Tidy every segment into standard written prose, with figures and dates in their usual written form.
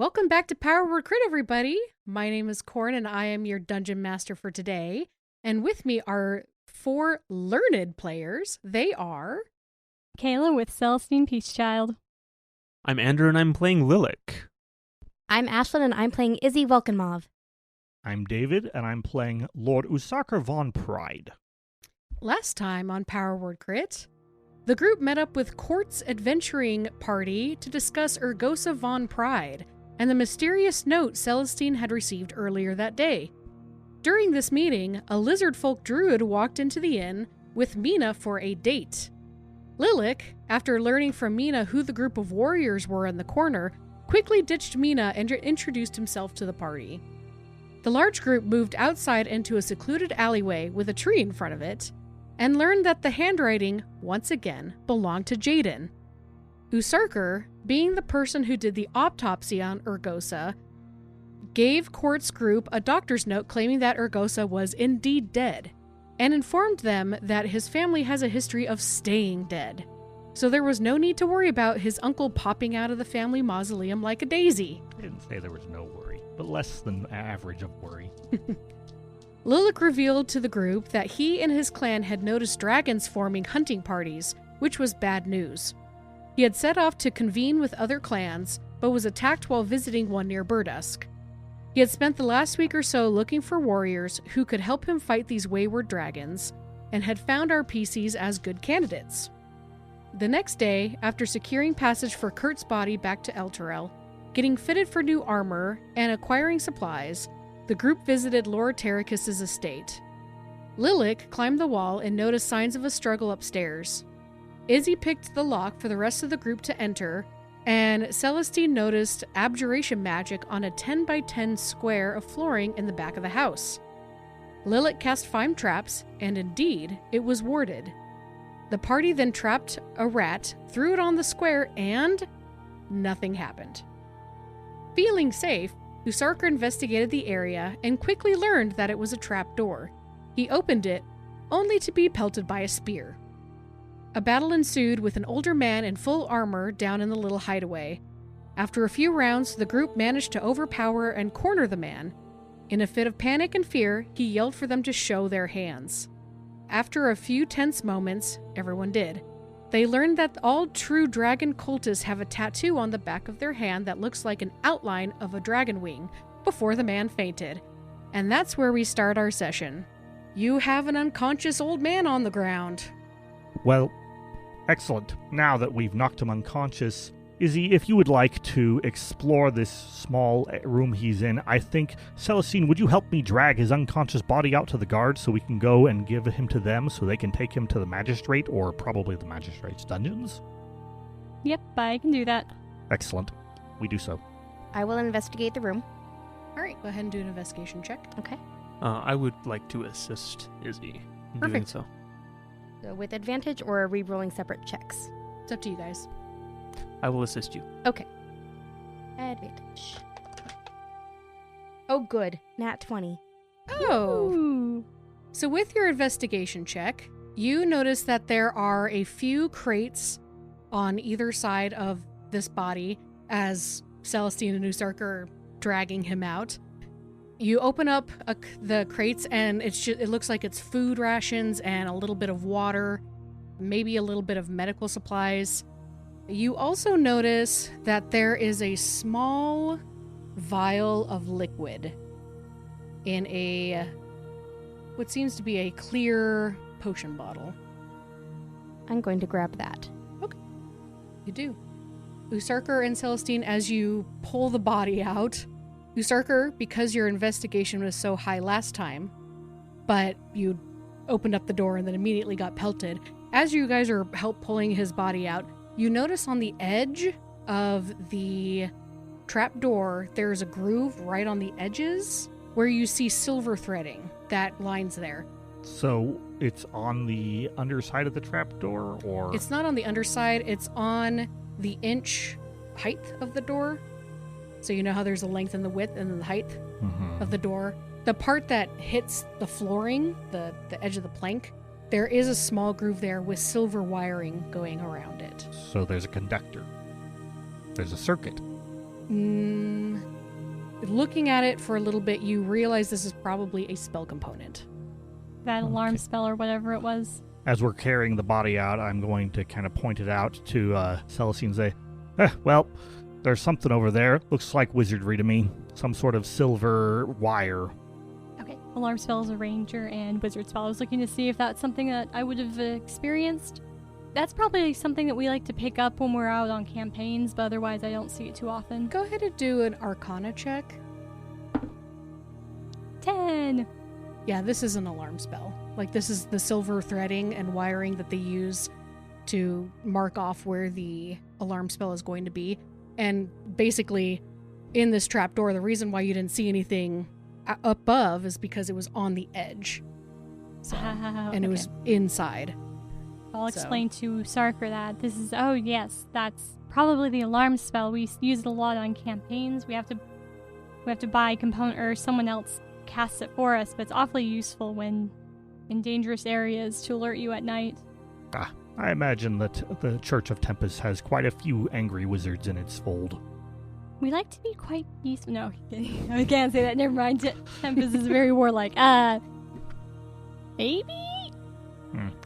Welcome back to Power Word Crit, everybody. My name is Corrin, and I am your Dungeon Master for today. And with me are 4 learned players. They are... Kayla with Celestine Peacechild. I'm Andrew, and I'm playing Lilac. I'm Ashlyn, and I'm playing Izzy Vulcanmov. I'm David, and I'm playing Lord Usaka von Pride. Last time on Power Word Crit, the group met up with Court's adventuring party to discuss Urgosa von Pride and the mysterious note Celestine had received earlier that day. During this meeting, a lizard folk druid walked into the inn with Mina for a date. Lilac, after learning from Mina who the group of warriors were in the corner, quickly ditched Mina and introduced himself to the party. The large group moved outside into a secluded alleyway with a tree in front of it, and learned that the handwriting, once again, belonged to Jaden. Usarker, being the person who did the autopsy on Urgosa, gave Court's group a doctor's note claiming that Urgosa was indeed dead, and informed them that his family has a history of staying dead. So there was no need to worry about his uncle popping out of the family mausoleum like a daisy. I didn't say there was no worry, but less than average of worry. Lilac revealed to the group that he and his clan had noticed dragons forming hunting parties, which was bad news. He had set off to convene with other clans, but was attacked while visiting one near Berdusk. He had spent the last week or so looking for warriors who could help him fight these wayward dragons, and had found our PCs as good candidates. The next day, after securing passage for Kurt's body back to Elturel, getting fitted for new armor, and acquiring supplies, the group visited Lord Terracus's estate. Lilac climbed the wall and noticed signs of a struggle upstairs. Izzy picked the lock for the rest of the group to enter, and Celestine noticed abjuration magic on a 10 by 10 square of flooring in the back of the house. Lilac cast 5 traps, and indeed, it was warded. The party then trapped a rat, threw it on the square, and nothing happened. Feeling safe, Usarker investigated the area and quickly learned that it was a trap door. He opened it, only to be pelted by a spear. A battle ensued with an older man in full armor down in the little hideaway. After a few rounds, the group managed to overpower and corner the man. In a fit of panic and fear, he yelled for them to show their hands. After a few tense moments, everyone did. They learned that all true dragon cultists have a tattoo on the back of their hand that looks like an outline of a dragon wing before the man fainted. And that's where we start our session. You have an unconscious old man on the ground. Well, excellent. Now that we've knocked him unconscious, Izzy, if you would like to explore this small room he's in, I think, Celestine, would you help me drag his unconscious body out to the guards so we can go and give him to them so they can take him to the magistrate or probably the magistrate's dungeons? Yep, I can do that. Excellent. We do so. I will investigate the room. All right, go ahead and do an investigation check. Okay. I would like to assist Izzy in doing Perfect. so. So with advantage or re-rolling separate checks? It's up to you guys. I will assist you. Okay. Advantage. Oh, good. Nat 20. Oh! Ooh. So with your investigation check, you notice that there are a few crates on either side of this body as Celestine and Usarker are dragging him out. You open up the crates and it looks like it's food rations and a little bit of water, maybe a little bit of medical supplies. You also notice that there is a small vial of liquid in what seems to be a clear potion bottle. I'm going to grab that. You do. Usarker and Celestine, as you pull the body out, Usarker, because your investigation was so high last time, but you opened up the door and then immediately got pelted, as you guys are pulling his body out, you notice on the edge of the trap door, there's a groove right on the edges where you see silver threading that lines there. So it's on the underside of the trapdoor, or? It's not on the underside, it's on the inch height of the door. So you know how there's a length and the width and the height of the door? The part that hits the flooring, the edge of the plank, there is a small groove there with silver wiring going around it. So there's a conductor. There's a circuit. Looking at it for a little bit, you realize this is probably a spell component. That alarm spell or whatever it was. As we're carrying the body out, I'm going to kind of point it out to Celestine and say, well, there's something over there. Looks like wizardry to me. Some sort of silver wire. Okay. Alarm spell is a ranger and wizard spell. I was looking to see if that's something that I would have experienced. That's probably something that we like to pick up when we're out on campaigns, but otherwise I don't see it too often. Go ahead and do an Arcana check. 10! Yeah, this is an alarm spell. Like, this is the silver threading and wiring that they use to mark off where the alarm spell is going to be. And basically, in this trapdoor, the reason why you didn't see anything above is because it was on the edge. So, and it was inside. I'll explain to Sarker that this is, oh yes, that's probably the alarm spell. We use it a lot on campaigns. We have to buy a component or someone else casts it for us, but it's awfully useful when in dangerous areas to alert you at night. I imagine that the Church of Tempest has quite a few angry wizards in its fold. We like to be quite peaceful. No, I can't say that. Never mind. Tempest is very warlike. Maybe?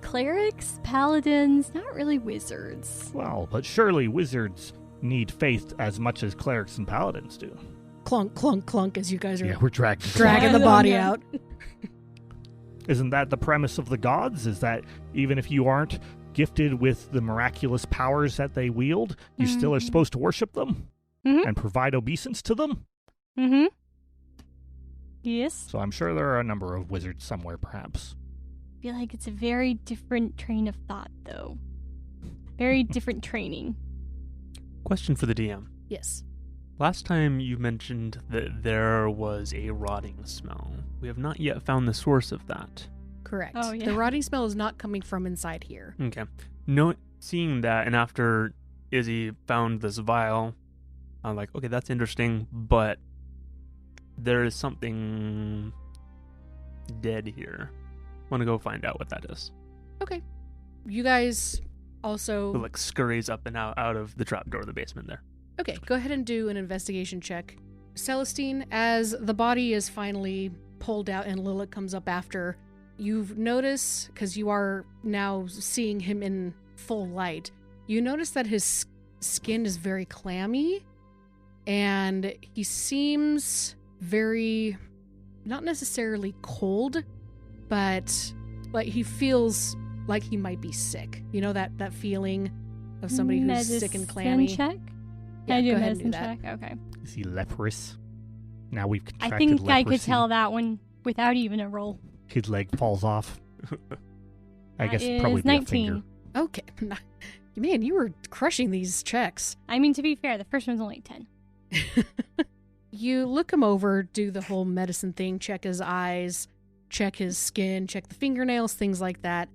Clerics, paladins, not really wizards. Well, but surely wizards need faith as much as clerics and paladins do. Clunk, clunk, clunk as you guys are we're dragging the body out. Isn't that the premise of the gods? Is that even if you aren't gifted with the miraculous powers that they wield, you still are supposed to worship them and provide obeisance to them? Yes. So I'm sure there are a number of wizards somewhere, perhaps. I feel like it's a very different train of thought, though. Very different training. Question for the DM. Yes. Last time you mentioned that there was a rotting smell. We have not yet found the source of that. Correct. Oh, yeah. The rotting smell is not coming from inside here. Okay. Seeing that, and after Izzy found this vial, I'm like, okay, that's interesting, but there is something dead here. Want to go find out what that is. Okay. You guys also... It like scurries up and out of the trapdoor of the basement there. Okay, go ahead and do an investigation check. Celestine, as the body is finally pulled out and Lilith comes up after, you've noticed, because you are now seeing him in full light, you notice that his skin is very clammy, and he seems very, not necessarily cold, but like he feels like he might be sick. You know that feeling of somebody who's sick and clammy? Check? Yeah, I do go a ahead and do medicine that. check. Okay. Is he leprous? Now we've contracted I think leprosy. I could tell that one without even a roll. His leg falls off. I That guess is probably be a 19. finger. Okay. Man, you were crushing these checks. I mean, to be fair, the first one's only 10. You look him over, do the whole medicine thing, check his eyes, check his skin, check the fingernails, things like that.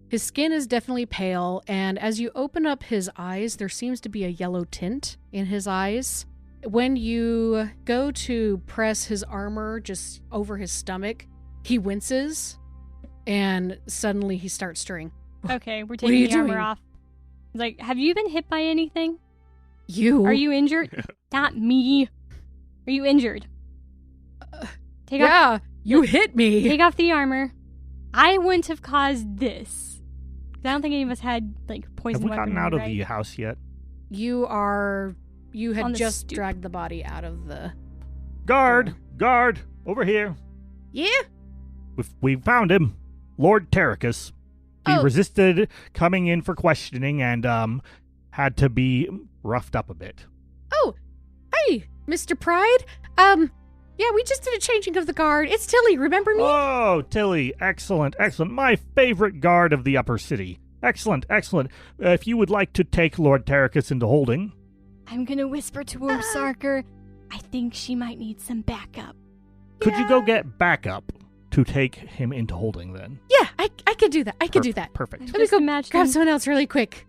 His skin is definitely pale, and as you open up his eyes, there seems to be a yellow tint in his eyes. When you go to press his armor just over his stomach, he winces, and suddenly he starts stirring. Okay, we're What are taking you the armor doing? off. Like, have you been hit by anything? You? Are you injured? Not me. Are you injured? Take Yeah, you hit me. Take off the armor. I wouldn't have caused this. 'Cause I don't think any of us had, like, poison Have we gotten weaponry, out of right? the house yet? You had On the just stoop. dragged the body out of the... Guard! Guard! Over here! Yeah? We found him. Lord Terracus. He Oh. resisted coming in for questioning and had to be roughed up a bit. Oh, hey, Mr. Pride. Yeah, we just did a changing of the guard. It's Tilly, remember me? Oh, Tilly, excellent, excellent. My favorite guard of the upper city. Excellent, excellent. If you would like to take Lord Terracus into holding. I'm gonna whisper to Sarker. I think she might need some backup. Could you go get backup to take him into holding then? Yeah, I could do that. I could do that. Perfect. Let me go imagine, grab someone else really quick.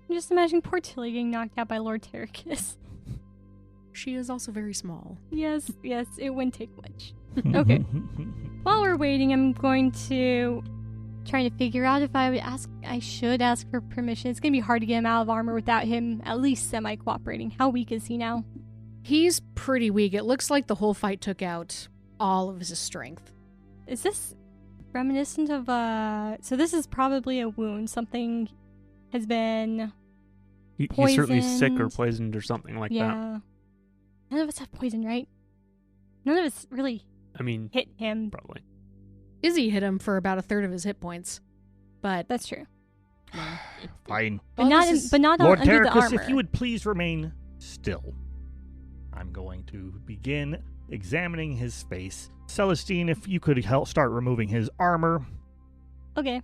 I'm just imagining poor Tilly getting knocked out by Lord Terracus. She is also very small. Yes, it wouldn't take much. Okay. While we're waiting, I'm going to try to figure out if I should ask for permission. It's going to be hard to get him out of armor without him at least semi-cooperating. How weak is he now? He's pretty weak. It looks like the whole fight took out all of his strength. Is this reminiscent of so this is probably a wound. Something has been He's certainly sick or poisoned. poisoned or something like that. Yeah. None of us have poison, right? None of us really I mean, hit him. probably. Izzy hit him for about a third of his hit points. But That's true. Fine. But Well, not this in, is- but not Lord under the Terracus, armor. if you would please remain still. I'm going to begin examining his face. Celestine, if you could help start removing his armor. Okay.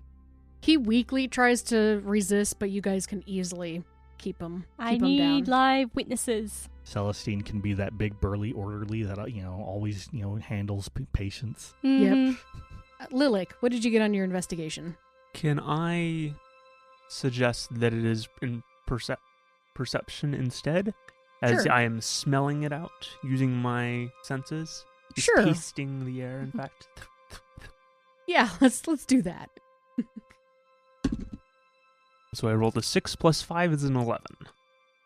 he weakly tries to resist, but you guys can easily keep him I down. need live witnesses. Celestine can be that big burly orderly that always handles patients. Mhm. Lilac, what did you get on your investigation? Can I suggest that it is in perception instead? As Sure. I am smelling it out using my senses? Just Sure. tasting the air, in fact. Yeah, let's do that. So I rolled a 6 plus 5 is an 11.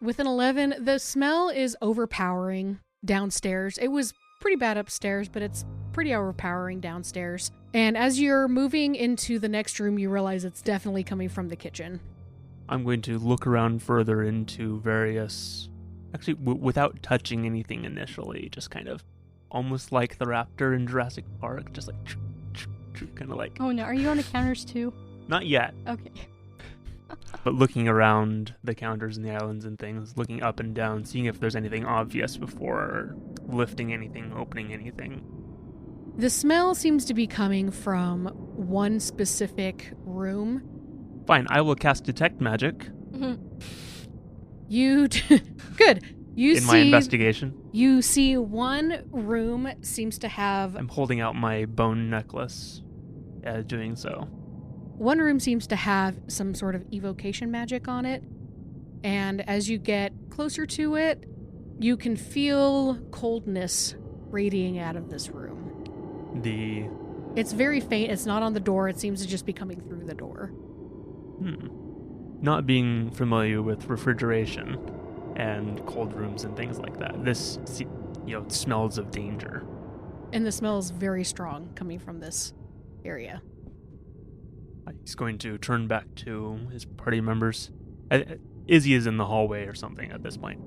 With an 11, the smell is overpowering downstairs. It was pretty bad upstairs, but it's pretty overpowering downstairs. And as you're moving into the next room, you realize it's definitely coming from the kitchen. I'm going to look around further into various... Actually, without touching anything initially, just kind of almost like the raptor in Jurassic Park, just like... kind of like... Oh no, are you on the counters too? Not yet, Okay. but looking around the counters and the islands and things, looking up and down, seeing if there's anything obvious before lifting anything, opening anything. The smell seems to be coming from one specific room. Fine, I will cast Detect Magic You good. You in see my investigation. You see one room seems to have I'm holding out my bone necklace doing so. one room seems to have some sort of evocation magic on it. And as you get closer to it, you can feel coldness radiating out of this room. It's very faint. It's not on the door. It seems to just be coming through the door. Not being familiar with refrigeration and cold rooms and things like that, this smells of danger. And the smell is very strong coming from this area. He's going to turn back to his party members. Izzy is in the hallway or something at this point.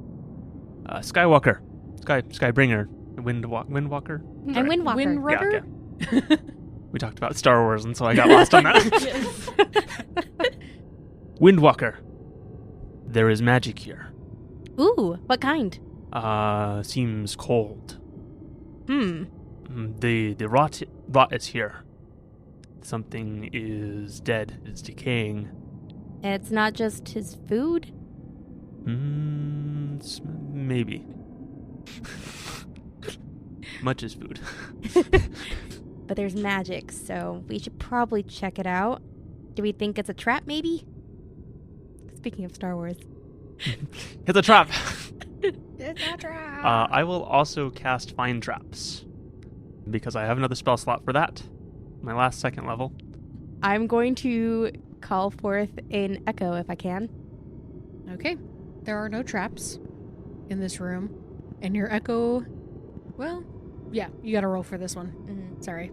Skywalker, Skybringer, Windwalker. And Sorry. Windwalker. Windrudder? Yeah, we talked about Star Wars, and so I got lost on that. Windwalker, there is magic here. Ooh, what kind? Seems cold. Hmm. The rot is here. Something is dead. It's decaying. And it's not just his food? Maybe. Much is food. But there's magic, so we should probably check it out. Do we think it's a trap, maybe? Speaking of Star Wars. It's a trap. It's a trap. I will also cast Find Traps because I have another spell slot for that. My last second level. I'm going to call forth an echo if I can. Okay. There are no traps in this room. And your echo... Well, yeah, you gotta roll for this one. Mm-hmm. Sorry.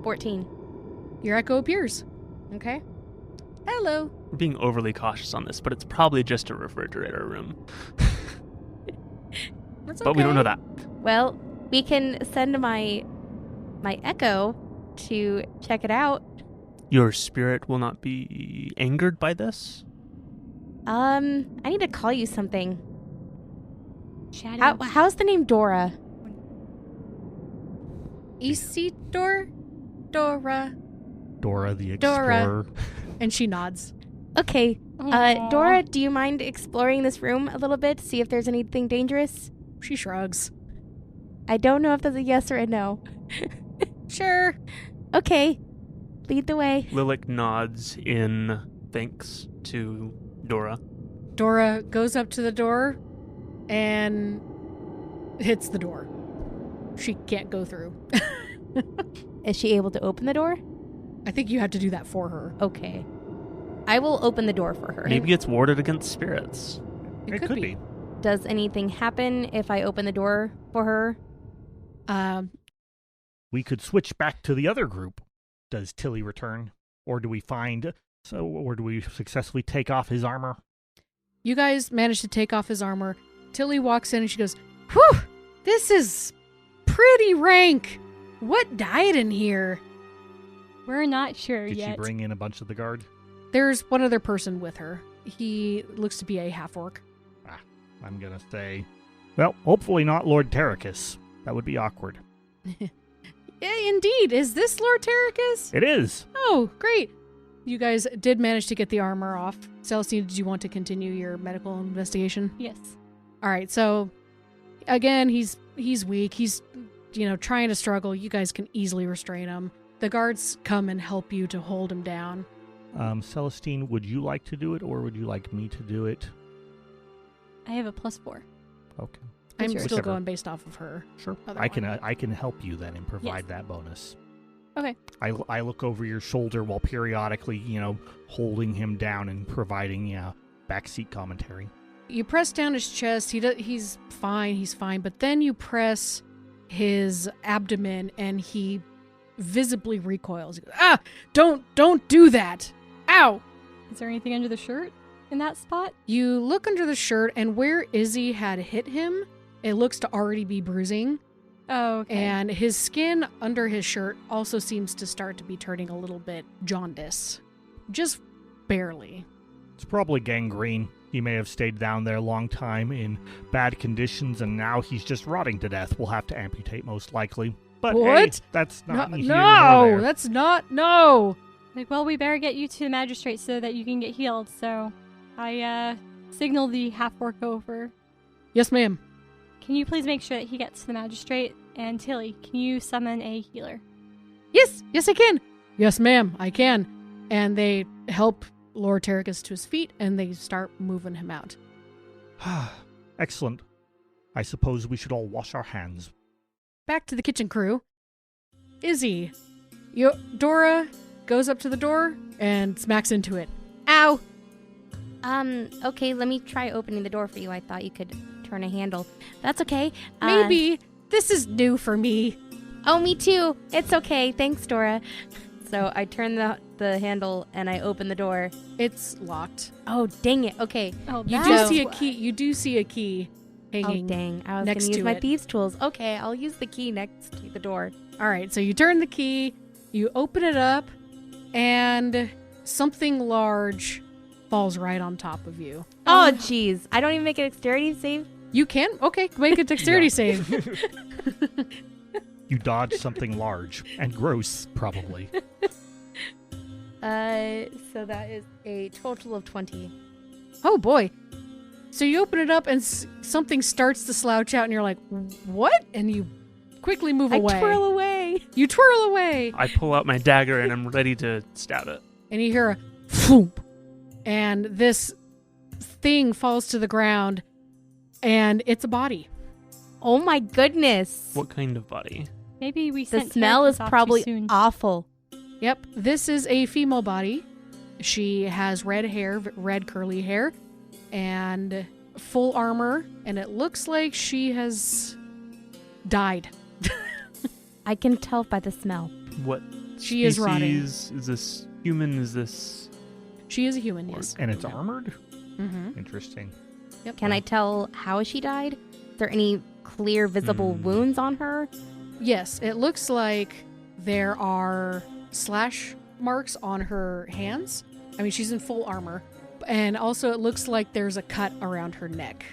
14. Your echo appears. Okay. Hello. We're being overly cautious on this, but it's probably just a refrigerator room. That's But we don't know that. Well, we can send my echo to check it out. Your spirit will not be angered by this? I need to call you something. Shadow. How's the name Dora? Isidore? Dora. Dora the Dora. Explorer. And she nods. Okay. Aw. Dora, do you mind exploring this room a little bit, see if there's anything dangerous? She shrugs. I don't know if that's a yes or a no. Sure. Okay. Lead the way. Lilac nods in thanks to Dora. Dora goes up to the door and hits the door. She can't go through. Is she able to open the door? I think you have to do that for her. Okay. I will open the door for her. Maybe it's warded against spirits. It could be. Does anything happen if I open the door for her? We could switch back to the other group. Does Tilly return? Or do we successfully take off his armor? You guys manage to take off his armor. Tilly walks in and she goes, "Whew! This is pretty rank. What died in here?" We're not sure Did yet. she bring in a bunch of the guard? There's one other person with her. He looks to be a half-orc. I'm gonna say, well, hopefully not Lord Terracus. That would be awkward. Yeah, indeed. Is this Lord Terracus? It is. Oh, great. You guys did manage to get the armor off. Celestine, did you want to continue your medical investigation? Yes. All right, so again, he's weak. He's, trying to struggle. You guys can easily restrain him. The guards come and help you to hold him down. Celestine, would you like to do it, or would you like me to do it? I have a +4. Okay. I'm yours? still Whichever. going based off of her. Sure. Other I can one. I can help you then and provide Yes. that bonus. Okay. I look over your shoulder while periodically, holding him down and providing backseat commentary. You press down his chest. He's fine. But then you press his abdomen, and he visibly recoils. He goes, don't do that! Ow! Is there anything under the shirt in that spot? You look under the shirt, and where Izzy had hit him, it looks to already be bruising. Oh, okay. And his skin under his shirt also seems to start to be turning a little bit jaundice. Just barely. It's probably gangrene. He may have stayed down there a long time in bad conditions, and now he's just rotting to death. We'll have to amputate most likely. But What? hey, that's not neither here nor No, there. that's not. No. Like, well, we better get you to the magistrate so that you can get healed. So I signal the half-orc over. Yes, ma'am. Can you please make sure that he gets to the magistrate? And Tilly, can you summon a healer? Yes, I can. Yes, ma'am, I can. And they help Lord Terracus to his feet, and they start moving him out. Excellent. I suppose we should all wash our hands. Back to the kitchen crew. Izzy. Dora goes up to the door and smacks into it. Ow! Okay, let me try opening the door for you. I thought you could turn a handle. That's okay. Maybe. This is new for me. Oh, me too. It's okay. Thanks, Dora. So I turn the handle and I open the door. It's locked. Oh, dang it. Okay. Oh, You that's do see a what- key. You do see a key hanging. Oh, dang. I was going next to use to my it. thieves' tools. Okay, I'll use the key next to the door. All right, so you turn the key, you open it up, and something large falls right on top of you. Oh, jeez. I don't even make a dexterity save? You can? Okay, make a dexterity save. You dodge something large and gross, probably. So that is a total of 20. Oh boy. So you open it up and something starts to slouch out and you're like, what? And you quickly move away. I twirl away. You twirl away. I pull out my dagger and I'm ready to stab it. And you hear a thump. And this thing falls to the ground and it's a body. Oh my goodness. What kind of body? Maybe we The sent smell Terracus is off too probably soon. awful. Yep, this is a female body. She has red hair, red curly hair, and full armor, and it looks like she has died. I can tell by the smell. What She is rotting. species is this human? Is this She is a human, yes. And it's armored? Mm-hmm. Interesting. Yep. Can I tell how she died? Is there any clear, visible wounds on her? Yes, it looks like there are slash marks on her hands. I mean, she's in full armor. And also it looks like there's a cut around her neck.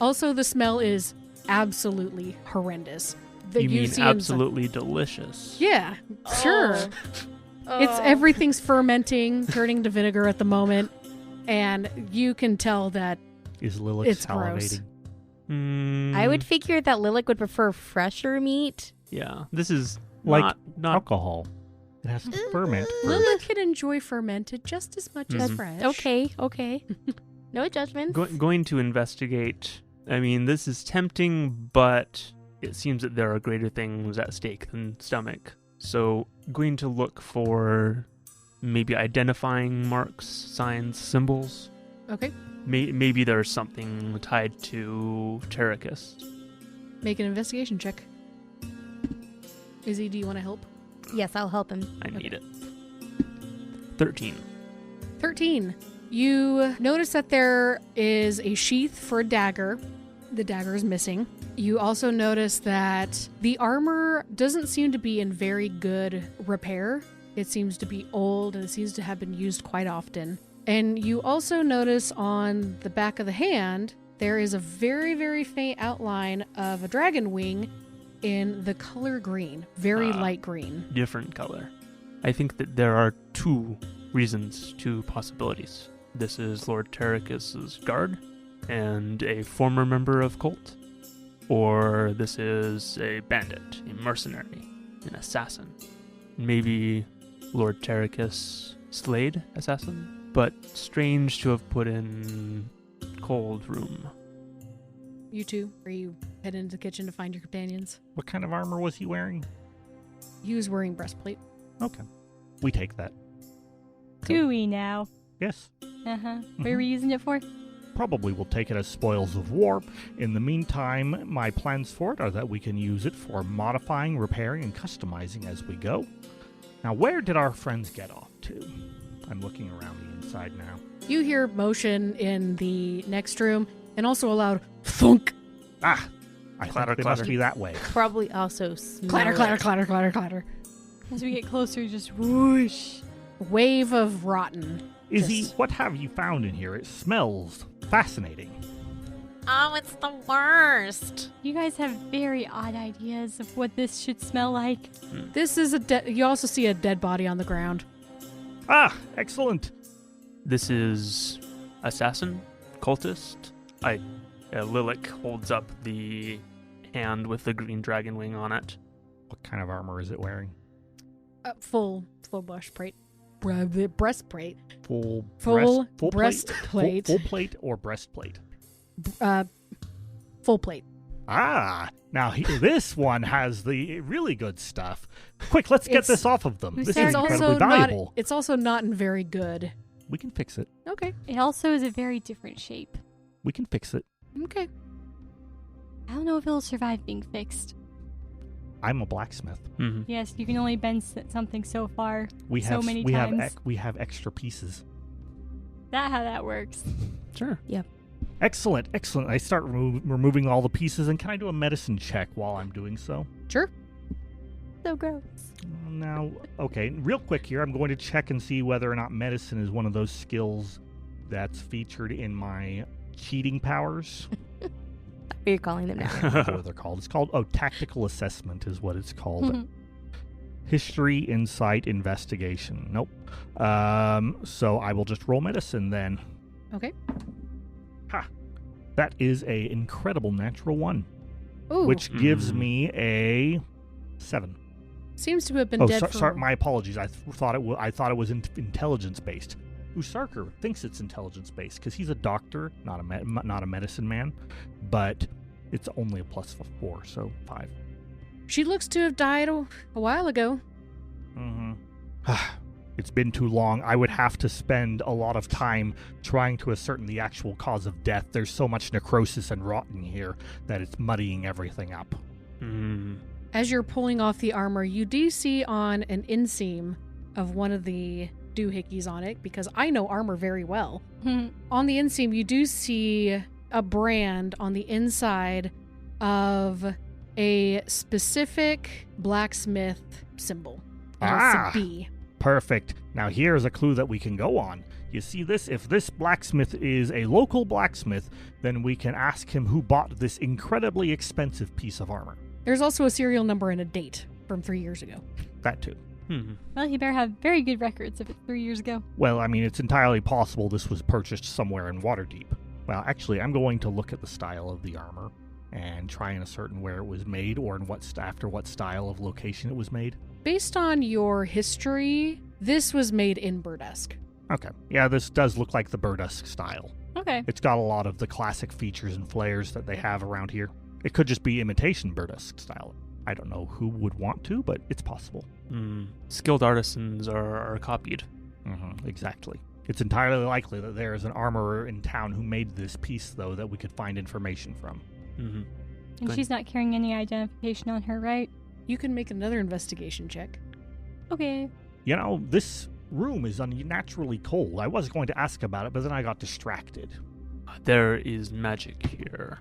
Also, the smell is absolutely horrendous. you mean see in- absolutely delicious? Yeah, sure. It's everything's fermenting, turning to vinegar at the moment. And you can tell that Is Lilith It's gross. salivating? I would figure that Lilac would prefer fresher meat. Yeah, this is Like not Alcohol. It has to ferment first. Lilith can enjoy fermented just as much as Mhm. fresh. Okay. No judgments. going to investigate. I mean, this is tempting, but it seems that there are greater things at stake than stomach. So, going to look for maybe identifying marks, signs, symbols. Okay. Maybe there's something tied to Terracus. Make an investigation check. Izzy, do you want to help? Yes, I'll help him. I need it. 13. 13. You notice that there is a sheath for a dagger. The dagger is missing. You also notice that the armor doesn't seem to be in very good repair. It seems to be old and it seems to have been used quite often. And you also notice on the back of the hand, there is a very, very faint outline of a dragon wing in the color green. Very light green. Different color. I think that there are two possibilities. This is Lord Terracus's guard and a former member of Cult. Or this is a bandit, a mercenary, an assassin. Maybe Lord Terracus slayed assassin, but strange to have put in cold room. You two, are you heading into the kitchen to find your companions? What kind of armor was he wearing? He was wearing breastplate. Okay. We take that. Do we now? Yes. Uh-huh. What are we using it for? Probably we'll take it as spoils of war. In the meantime, my plans for it are that we can use it for modifying, repairing, and customizing as we go. Now, where did our friends get off to? I'm looking around the inside now. You hear motion in the next room and also a loud thunk. Ah! I Clatter, think they must clatter. be that way. Probably also smell Clatter, it. clatter, clatter, clatter, clatter. As we get closer, just whoosh. Wave of rotten. Izzy, Just- what have you found in here? It smells fascinating. Oh, it's the worst. You guys have very odd ideas of what this should smell like. This is you also see a dead body on the ground. Ah! Excellent! This is assassin, cultist. Lilac holds up the hand with the green dragon wing on it. What kind of armor is it wearing? Full breastplate. Breastplate. Full breastplate. Full plate or breastplate? Full plate. Ah, now this one has the really good stuff. Quick, let's get It's- this off of them. This is It's incredibly also valuable. not. It's also not in very good. We can fix it. Okay. It also is a very different shape. We can fix it. Okay. I don't know if it'll survive being fixed. I'm a blacksmith. Mm-hmm. Yes, you can only bend something so far. We So have many we times. have extra pieces. That how that works. Sure. Excellent, excellent. I start removing all the pieces, and can I do a medicine check while I'm doing so? Sure. So gross. Now, okay, real quick here, I'm going to check and see whether or not medicine is one of those skills that's featured in my cheating powers. What are you calling them now? I don't know what they're called. It's called, tactical assessment is what it's called. History, insight, investigation. Nope. So I will just roll medicine then. Okay. Ha! That is a incredible natural one, Ooh. which gives me a 7. Seems to have been dead for. Sorry, my apologies. I thought it was intelligence based. Usarker thinks it's intelligence based because he's a doctor, not a medicine man, but it's only a +4, so 5. She looks to have died a while ago. Mm-hmm. It's been too long. I would have to spend a lot of time trying to ascertain the actual cause of death. There's so much necrosis and rot in here that it's muddying everything up. Mm. As you're pulling off the armor, you do see on an inseam of one of the doohickeys on it, because I know armor very well. On the inseam, you do see a brand on the inside of a specific blacksmith symbol. And it's a B. Perfect. Now here's a clue that we can go on. You see this? If this blacksmith is a local blacksmith, then we can ask him who bought this incredibly expensive piece of armor. There's also a serial number and a date from 3 years ago. That too. Well, he better have very good records if it's 3 years ago. Well, I mean, it's entirely possible this was purchased somewhere in Waterdeep. Well, actually, I'm going to look at the style of the armor and try and ascertain where it was made or in after what style of location it was made. Based on your history, this was made in Berdusk. Okay. Yeah, this does look like the Berdusk style. Okay. It's got a lot of the classic features and flares that they have around here. It could just be imitation Berdusk style. I don't know who would want to, but it's possible. Skilled artisans are copied. Exactly. It's entirely likely that there is an armorer in town who made this piece, though, that we could find information from. Mm-hmm. And she's not carrying any identification on her, right? You can make another investigation check. Okay. You know, this room is unnaturally cold. I was going to ask about it, but then I got distracted. There is magic here.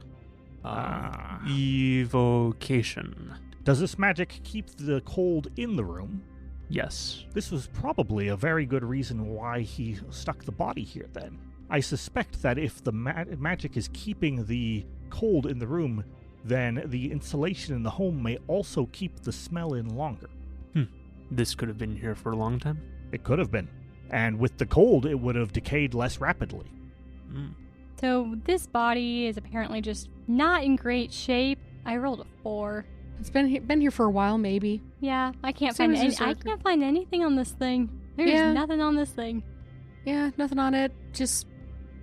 Evocation. Does this magic keep the cold in the room? Yes. This was probably a very good reason why he stuck the body here, then. I suspect that if the magic is keeping the cold in the room, then the insulation in the home may also keep the smell in longer. This could have been here for a long time. It could have been. And with the cold, it would have decayed less rapidly. So this body is apparently just not in great shape. I rolled a 4. It's been here for a while, maybe. Yeah, I can't Same find as this I record. can't find anything on this thing. There's Yeah. nothing on this thing. Yeah, nothing on it. Just,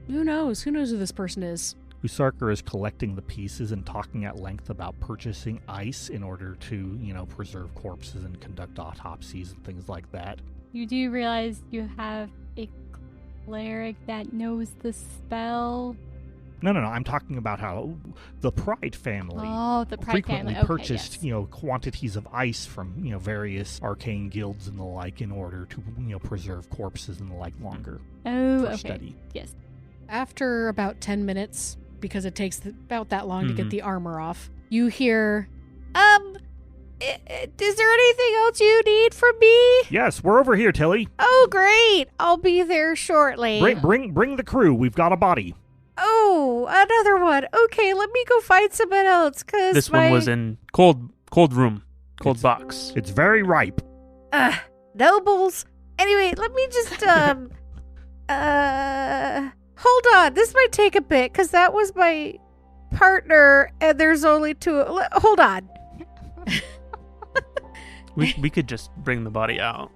who knows? Who knows who this person is? Usarker is collecting the pieces and talking at length about purchasing ice in order to, preserve corpses and conduct autopsies and things like that. You do realize you have a cleric that knows the spell. No, I'm talking about how the Pride family Oh, the Pride frequently family. Okay, purchased, yes. quantities of ice from, various arcane guilds and the like in order to, preserve corpses and the like longer Oh, for okay. study. Yes. After about 10 minutes, because it takes about that long to get the armor off, you hear, Is there anything else you need from me? Yes, we're over here, Tilly. Oh, great. I'll be there shortly. Bring the crew. We've got a body. Oh, another one. Okay, let me go find someone else, because This one was in cold room, cold box. It's very ripe. Nobles. Anyway, let me just, hold on. This might take a bit, because that was my partner, and there's only 2. Hold on. We could just bring the body out.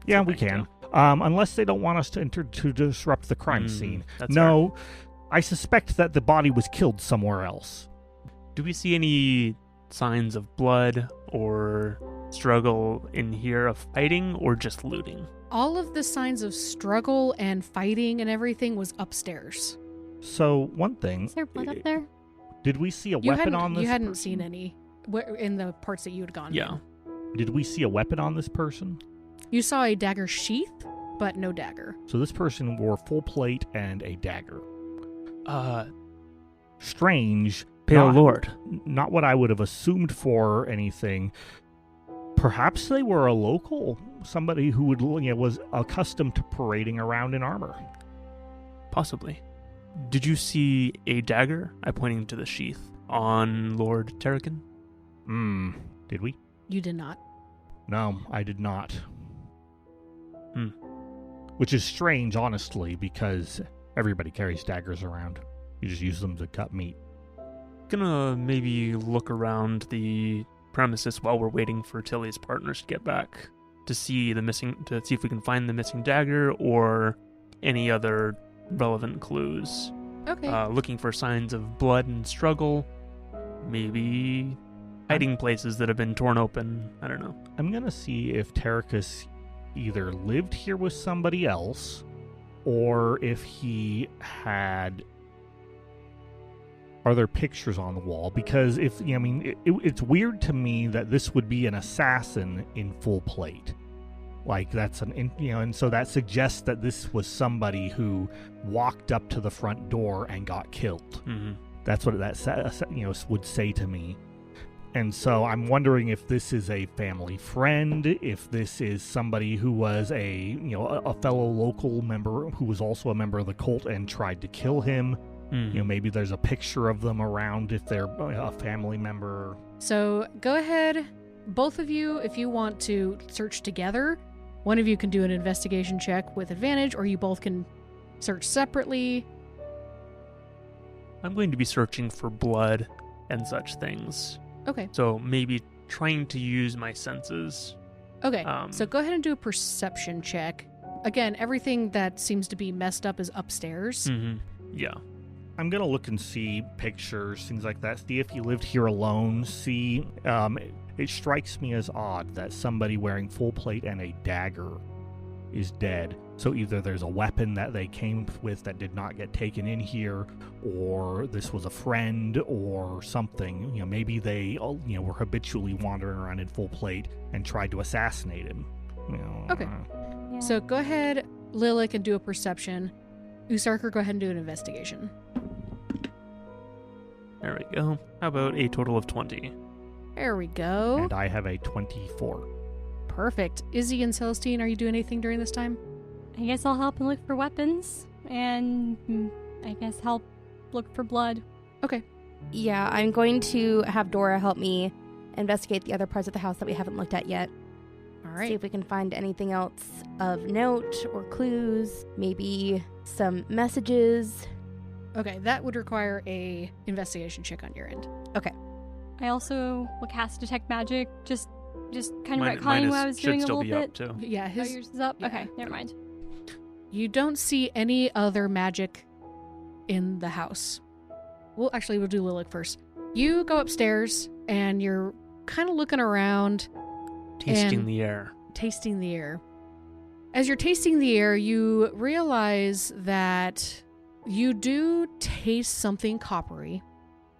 Yeah, we can. Unless they don't want us to enter to disrupt the crime scene. That's No, I suspect that the body was killed somewhere else. Do we see any signs of blood or struggle in here of fighting or just looting? all of the signs of struggle and fighting and everything was upstairs. So, one thing. Is there blood up there? Did we see a weapon on this You hadn't person? seen any in the parts that you had gone Yeah. in. Did we see a weapon on this person? You saw a dagger sheath, but no dagger. So this person wore full plate and a dagger. Strange. Pale Not- Lord. Not what I would have assumed for anything. Perhaps they were a local, somebody who was accustomed to parading around in armor. Possibly. Did you see a dagger? I'm pointing to the sheath on Lord Terrican. Did we? You did not. No, I did not. Which is strange, honestly, because everybody carries daggers around. You just use them to cut meat. Gonna maybe look around the premises while we're waiting for Tilly's partners to get back to see if we can find the missing dagger or any other relevant clues. Okay. Looking for signs of blood and struggle, maybe hiding places that have been torn open. I don't know. I'm going to see if Terracus either lived here with somebody else or if he had... Are there pictures on the wall? Because it's weird to me that this would be an assassin in full plate. Like and so that suggests that this was somebody who walked up to the front door and got killed. Mm-hmm. That's what that would say to me. And so I'm wondering if this is a family friend, if this is somebody who was a fellow local member who was also a member of the cult and tried to kill him. Mm-hmm. Maybe there's a picture of them around if they're a family member. So go ahead, both of you, if you want to search together. One of you can do an investigation check with advantage, or you both can search separately. I'm going to be searching for blood and such things. Okay. So maybe trying to use my senses. Okay. So go ahead and do a perception check. Again, everything that seems to be messed up is upstairs. Mm-hmm. Yeah. I'm going to look and see pictures, things like that. See if he lived here alone. See, it strikes me as odd that somebody wearing full plate and a dagger is dead. So either there's a weapon that they came with that did not get taken in here, or this was a friend or something. Maybe they were habitually wandering around in full plate and tried to assassinate him. Okay. Yeah. So go ahead, Lilac, and do a perception. Usarker, go ahead and do an investigation. There we go. How about a total of 20? There we go. And I have a 24. Perfect. Izzy and Celestine, are you doing anything during this time? I guess I'll help and look for weapons, and I guess help look for blood. Okay. Yeah, I'm going to have Dora help me investigate the other parts of the house that we haven't looked at yet. All See right. if we can find anything else of note or clues, maybe some messages. Okay, that would require a investigation check on your end. I also will cast Detect Magic, just kind of Mine retconning what I was should doing a still little be bit. up, too. Yeah, Oh, yours is up? yeah. Okay, never mind. You don't see any other magic in the house. Well, actually, we'll do Lilac first. You go upstairs, and you're kind of looking around, Tasting And- the air. tasting the air. As you're tasting the air, you realize that you do taste something coppery.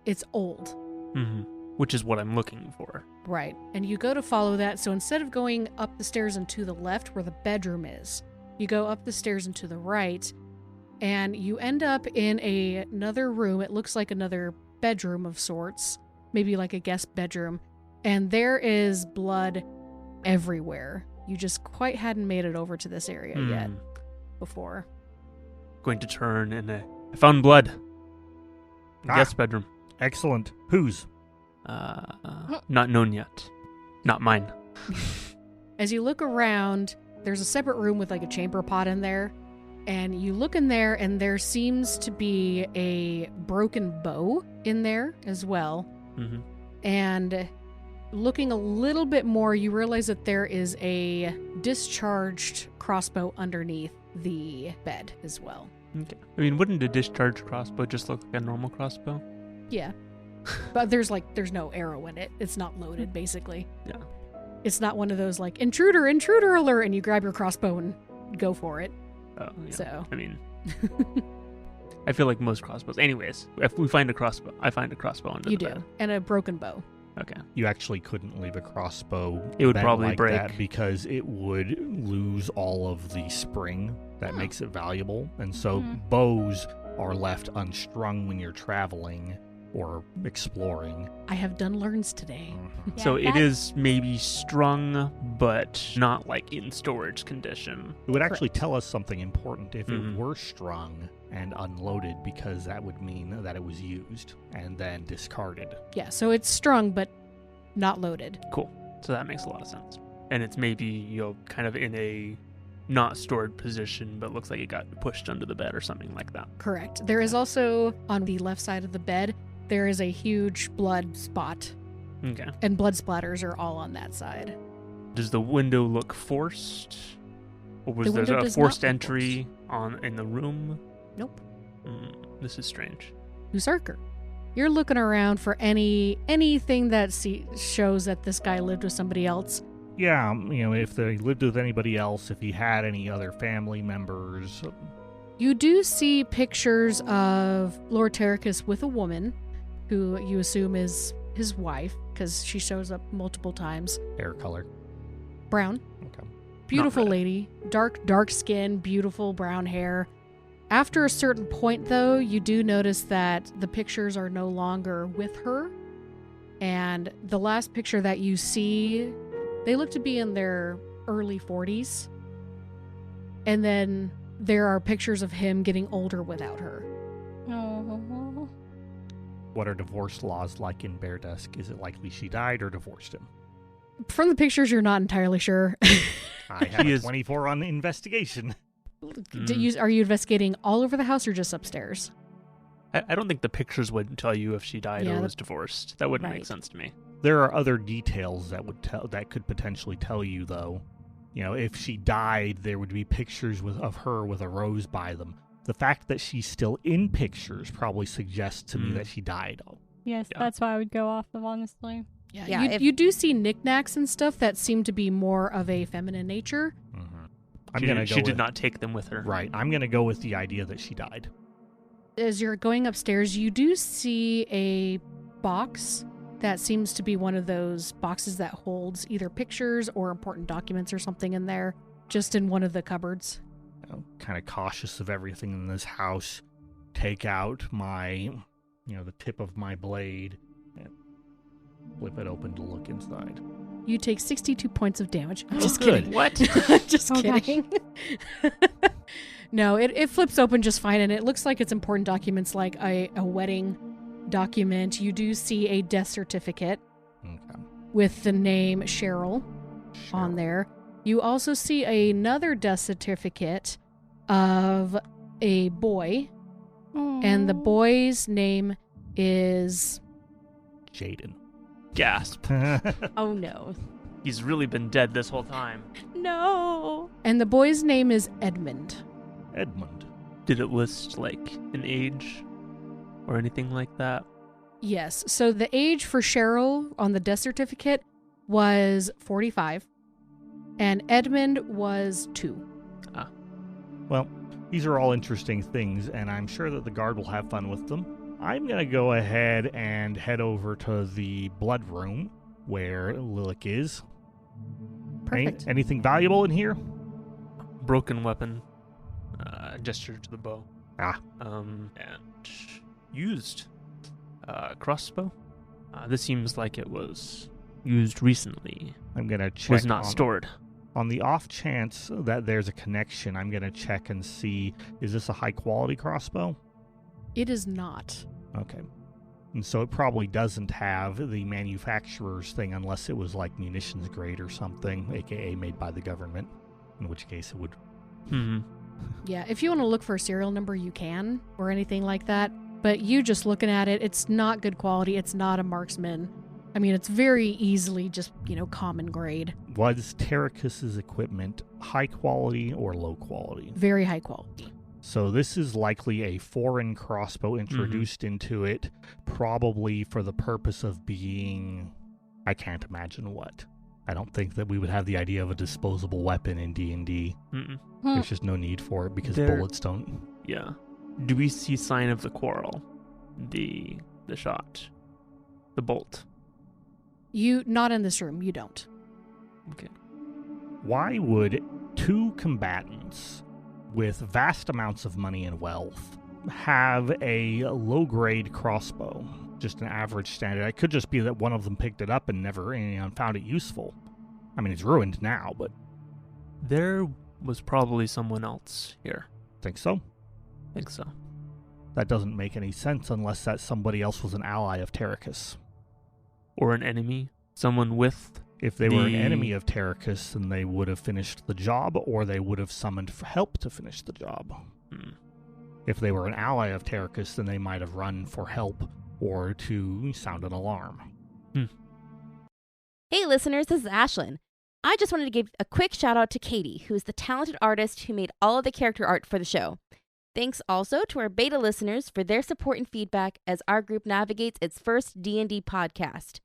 It's old. Mm-hmm. Which is what I'm looking for. Right. And you go to follow that. So instead of going up the stairs and to the left where the bedroom is, you go up the stairs and to the right, and you end up in another room. It looks like another bedroom of sorts, maybe like a guest bedroom. And there is blood everywhere. You just quite hadn't made it over to this area yet Hmm. before. Going to turn and I found blood. Ah. Guest bedroom. Excellent. Whose? Not known yet. Not mine. As you look around, there's a separate room with like a chamber pot in there. And you look in there, and there seems to be a broken bow in there as well. Mm-hmm. And looking a little bit more, you realize that there is a discharged crossbow underneath the bed as well. Okay. I mean, wouldn't a discharged crossbow just look like a normal crossbow? Yeah. But there's no arrow in it. It's not loaded, basically. Yeah. It's not one of those like, intruder alert, and you grab your crossbow and go for it. Oh, yeah. So. I mean, I feel like most crossbows. Anyways, if we find a crossbow, I find a crossbow under You the do. bed. And a broken bow. Okay. You actually couldn't leave a crossbow. It would bent probably like break. that because it would lose all of the spring that Oh. makes it valuable. And so Mhm. bows are left unstrung when you're traveling or exploring. I have done learns today. Yeah, So it that- is maybe strung, but not like in storage condition. It would actually tell us something important if Mhm. it were strung and unloaded, because that would mean that it was used and then discarded. Yeah, so it's strung but not loaded. Cool. So that makes a lot of sense. And it's maybe, kind of in a not stored position, but looks like it got pushed under the bed or something like that. Correct. There is also, on the left side of the bed, there is a huge blood spot, Okay. and blood splatters are all on that side. Does the window look forced? Or was The there window a does not forced look entry in the room? Nope. This is strange. Usurker. You're looking around for anything that shows that this guy lived with somebody else. Yeah, if they lived with anybody else, if he had any other family members. You do see pictures of Lord Terracus with a woman, who you assume is his wife, because she shows up multiple times. Hair color. Brown. Okay. Beautiful red. lady. Dark skin, beautiful brown hair. After a certain point, though, you do notice that the pictures are no longer with her. And the last picture that you see, they look to be in their early 40s. And then there are pictures of him getting older without her. Oh. What are divorce laws like in Berdusk? Is it likely she died or divorced him? From the pictures, you're not entirely sure. I have He a is- 24 on investigation. Are you investigating all over the house or just upstairs? I don't think the pictures would tell you if she died Yeah, or was divorced. That wouldn't make Right. sense to me. There are other details that could potentially tell you, though. If she died, there would be pictures of her with a rose by them. The fact that she's still in pictures probably suggests to me that she died. Yes, Yeah. that's what I would go off of, honestly. Yeah, you do see knickknacks and stuff that seem to be more of a feminine nature. Mm-hmm. She did not take them with her. Right. I'm going to go with the idea that she died. As you're going upstairs, you do see a box that seems to be one of those boxes that holds either pictures or important documents or something in there, just in one of the cupboards. Kind of cautious of everything in this house. Take out my, the tip of my blade and flip it open to look inside. You take 62 points of damage. Oh, Just good. kidding. What? Just kidding. No, it flips open just fine, and it looks like it's important documents like a wedding document. You do see a death certificate with the name Cheryl on there. You also see another death certificate of a boy, and the boy's name is Jaden. Gasp. Oh no. He's really been dead this whole time. No. And the boy's name is Edmund. Edmund. Did it list, like, an age or anything like that? Yes. So the age for Cheryl on the death certificate was 45, and Edmund was 2. Well, these are all interesting things, and I'm sure that the guard will have fun with them. I'm going to go ahead and head over to the blood room where Lilac is. Perfect. Anything valuable in here? Broken weapon. Gesture to the bow. And Used crossbow. This seems like it was used recently. I'm going to check. Was not stored. On the off chance that there's a connection, I'm going to check and see, is this a high quality crossbow? It is not. Okay. And so it probably doesn't have the manufacturer's thing unless it was like munitions grade or something, aka made by the government, in which case it would. Yeah, if you want to look for a serial number, you can, or anything like that. But you just looking at it, it's not good quality. It's not a marksman. I mean, it's very easily just, common grade. Was Terracus's equipment high quality or low quality? Very high quality. So this is likely a foreign crossbow introduced into it, probably for the purpose of being, I can't imagine what. I don't think that we would have the idea of a disposable weapon in D&D. There's just no need for it because bullets don't. Yeah. Do we see sign of the quarrel? The shot? The bolt? Not in this room. You don't. Okay. Why would two combatants with vast amounts of money and wealth have a low-grade crossbow? Just an average standard. It could just be that one of them picked it up and never found it useful. I mean, it's ruined now, but... There was probably someone else here. Think so? Think so. That doesn't make any sense unless that somebody else was an ally of Terracus. Or an enemy. Someone with... If they were an enemy of Terracus, then they would have finished the job, or they would have summoned for help to finish the job. If they were an ally of Terracus, then they might have run for help or to sound an alarm. Hey listeners, this is Ashlyn. I just wanted to give a quick shout out to Katie, who is the talented artist who made all of the character art for the show. Thanks also to our beta listeners for their support and feedback as our group navigates its first D&D podcast.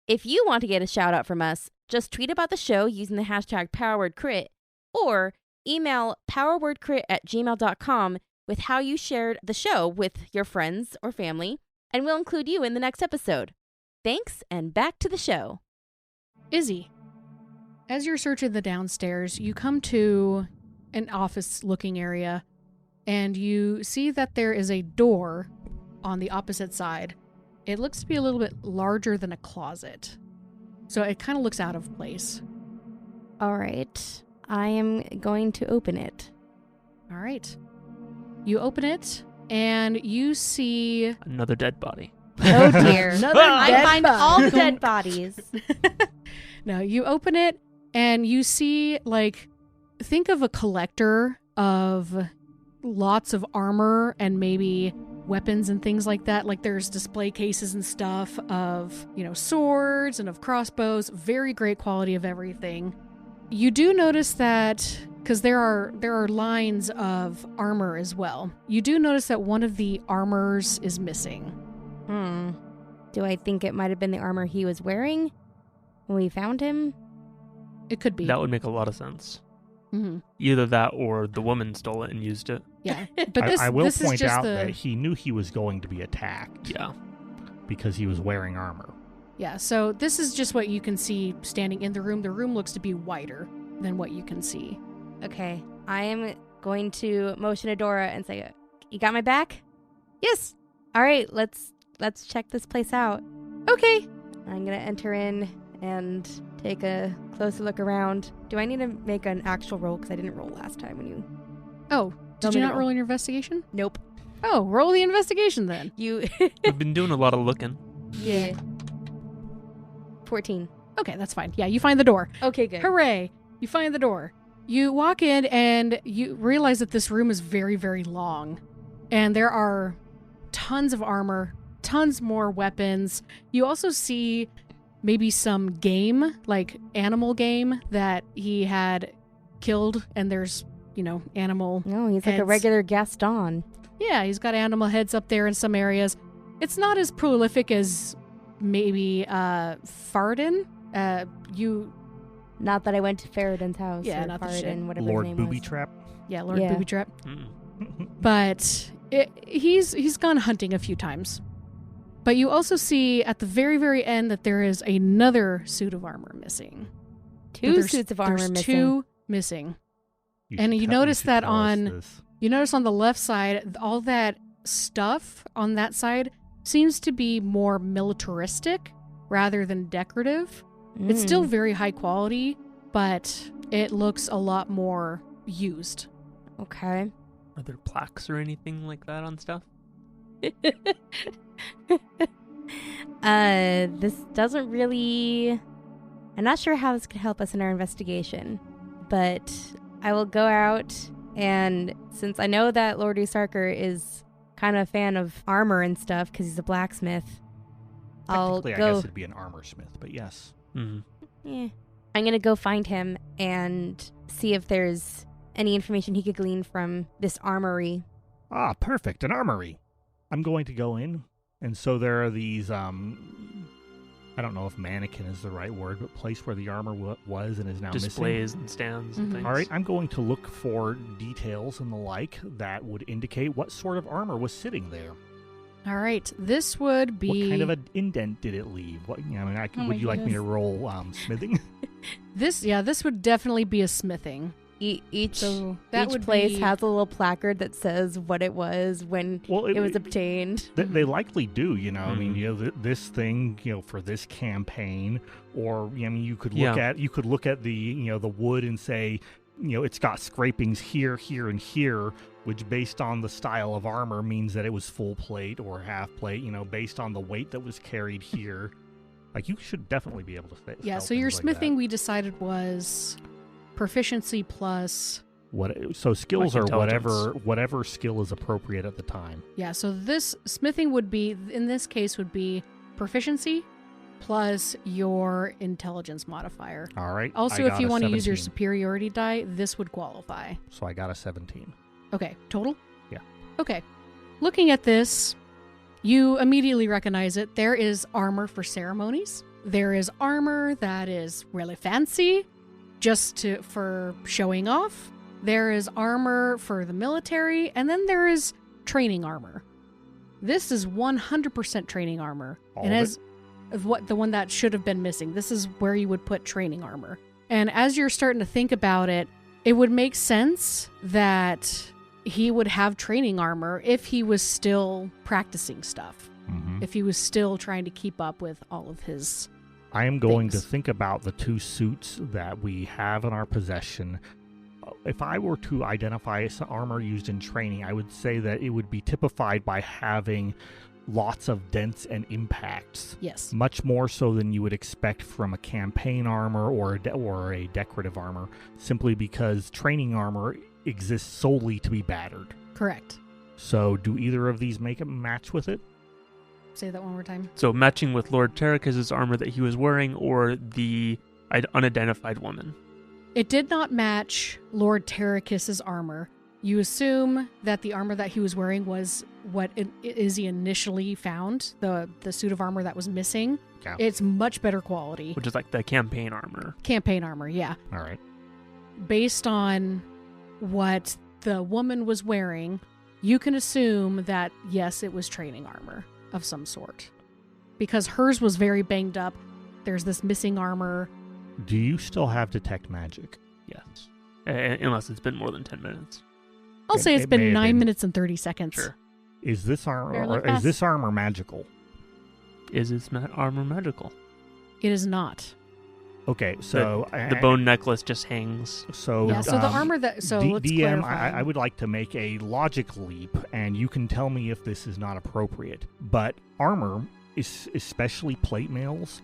If you want to get a shout out from us, just tweet about the show using the hashtag PowerWordCrit or email powerwordcrit@gmail.com with how you shared the show with your friends or family, and we'll include you in the next episode. Thanks, and back to the show. Izzy, as you're searching the downstairs, you come to an office-looking area, and you see that there is a door on the opposite side. It looks to be a little bit larger than a closet, so it kind of looks out of place. All right. I am going to open it. All right. You open it, and you see... Another dead body. Oh, dear. I find body. all the dead bodies. No, you open it, and you see, think of a collector of lots of armor and maybe weapons and things like that. Like, there's display cases and stuff of, swords and of crossbows. Very great quality of everything. You do notice that, because there are lines of armor as well. You do notice that one of the armors is missing. Do I think it might have been the armor he was wearing when we found him? It could be. That would make a lot of sense. Mm-hmm. Either that or the woman stole it and used it. Yeah, but I will this is point just out the that he knew he was going to be attacked. Yeah. Because he was wearing armor. yeah. So this is just what you can see standing in the room. The room looks to be wider than what you can see. Okay, I am going to motion to Dora and say, "You got my back?" Yes. All right, let's check this place out. Okay. I'm gonna enter in and take a closer look around. Do I need to make an actual roll? Because I didn't roll last time when you... Oh, Tell did me you to not roll. roll your investigation? Nope. Oh, roll the investigation then. You... We've been doing a lot of looking. yeah. 14. Okay, that's fine. Yeah, you find the door. Okay, good. Hooray! You find the door. You walk in and you realize that this room is very, very long. And there are tons of armor, tons more weapons. You also see maybe some game, like animal game, that he had killed. And there's, animal... No, he's like a heads. regular Gaston. Yeah, he's got animal heads up there in some areas. It's not as prolific as maybe Farden. Not that I went to Faradin's house. Yeah, or not the Faradin, shit. whatever Lord his name Booby was. Trap. Yeah, Lord Yeah. Booby Trap. Mm. But he's gone hunting a few times. But you also see at the very, very end that there is another suit of armor missing. Two There's- suits of armor there's missing. two missing. You And should you tell- notice should that tell us on- this. You notice on the left side, all that stuff on that side seems to be more militaristic rather than decorative. It's still Mm. very high quality, but it looks a lot more used. Okay. Are there plaques or anything like that on stuff? This doesn't really... I'm not sure how this could help us in our investigation, but I will go out, and since I know that Lord Usarker is kind of a fan of armor and stuff because he's a blacksmith, I'll Technically, I go... guess it'd be an armor smith, but yes. Mm. I'm going to go find him and see if there's any information he could glean from this armory. Ah, perfect. An armory. I'm going to go in. And so there are these, I don't know if mannequin is the right word, but place where the armor was and is now Displays and stands and Mhm. things. All right, I'm going to look for details and the like that would indicate what sort of armor was sitting there. All right, this would be... What kind of an indent did it leave? What, Oh would my you like me to goodness. roll smithing? This would definitely be a smithing. Each So that each would place be... has a little placard that says what it was when Well, it was obtained. They likely do, I mean, Mhm. this thing, for this campaign, or I mean, you could Yeah. look at the, the wood and say, it's got scrapings here, here, and here, which based on the style of armor means that it was full plate or half plate, based on the weight that was carried here. Like, you should definitely be able to say. Yeah, so your smithing we decided was proficiency plus... So skills Like are intelligence. whatever skill is appropriate at the time. Yeah, so this smithing would be, in this case, would be proficiency plus your intelligence modifier. All right. Also, I if got you a want to use your 17. superiority die, this would qualify. So I got a 17. Okay, total? Yeah. Okay. Looking at this, you immediately recognize it. There is armor for ceremonies. There is armor that is really fancy, for showing off. There is armor for the military, and then there is training armor. This is 100% training armor. All It of has the one that should have been missing. This is where you would put training armor. And as you're starting to think about it, it would make sense that he would have training armor if he was still practicing stuff. Mm-hmm. If he was still trying to keep up with all of his... I am going to things. think about the two suits that we have in our possession. If I were to identify some armor used in training, I would say that it would be typified by having lots of dents and impacts. Yes. Much more so than you would expect from a campaign armor or a decorative armor, simply because training armor exists solely to be battered. Correct. So do either of these make a match with it? Say that one more time. So matching with Lord Terracus's armor that he was wearing, or the unidentified woman. It did not match Lord Terracus's armor. You assume that the armor that he was wearing was what Izzy initially found, the suit of armor that was missing. Yeah. It's much better quality. Which is like the campaign armor. Campaign armor, yeah. All right. based on what the woman was wearing, you can assume that, yes, it was training armor of some sort. Because hers was very banged up. There's this missing armor. Do you still have detect magic? Yes. Unless it's been more than 10 minutes. I'll say it's it may been have 9 been. minutes and 30 seconds. Sure. Is this armor Here, look is fast. this armor magical? Is its armor magical? It is not. Okay, so The bone necklace just hangs. So Yeah, so the armor that... So let's DM, clarify. I would like to make a logic leap, and you can tell me if this is not appropriate. But armor, especially plate mails,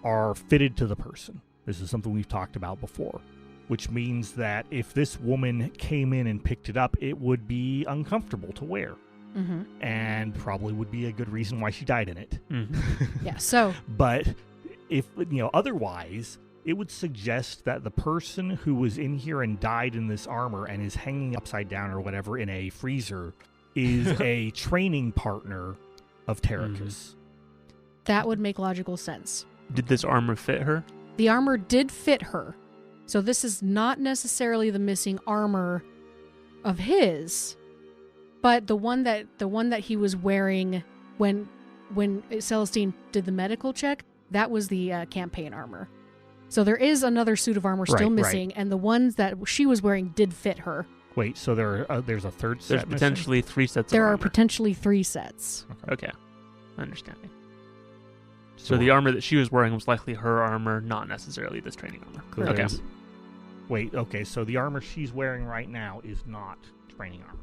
are fitted to the person. This is something we've talked about before, which means that if this woman came in and picked it up, it would be uncomfortable to wear. Mm-hmm. And probably would be a good reason why she died in it. Mm-hmm. Yeah, so... But if, otherwise, it would suggest that the person who was in here and died in this armor and is hanging upside down or whatever in a freezer is a training partner of Terracus. That would make logical sense. Did this armor fit her? The armor did fit her. So this is not necessarily the missing armor of his, but the one that he was wearing when Celestine did the medical check, that was the campaign armor. So there is another suit of armor still Right, missing, and the ones that she was wearing did fit her. Wait, so there's a third set There's missing? potentially 3 sets There of are armor. potentially 3 sets. Okay. Understanding. So the armor that she was wearing was likely her armor, not necessarily this training armor. So Okay. there's- Wait, okay, so the armor she's wearing right now is not training armor.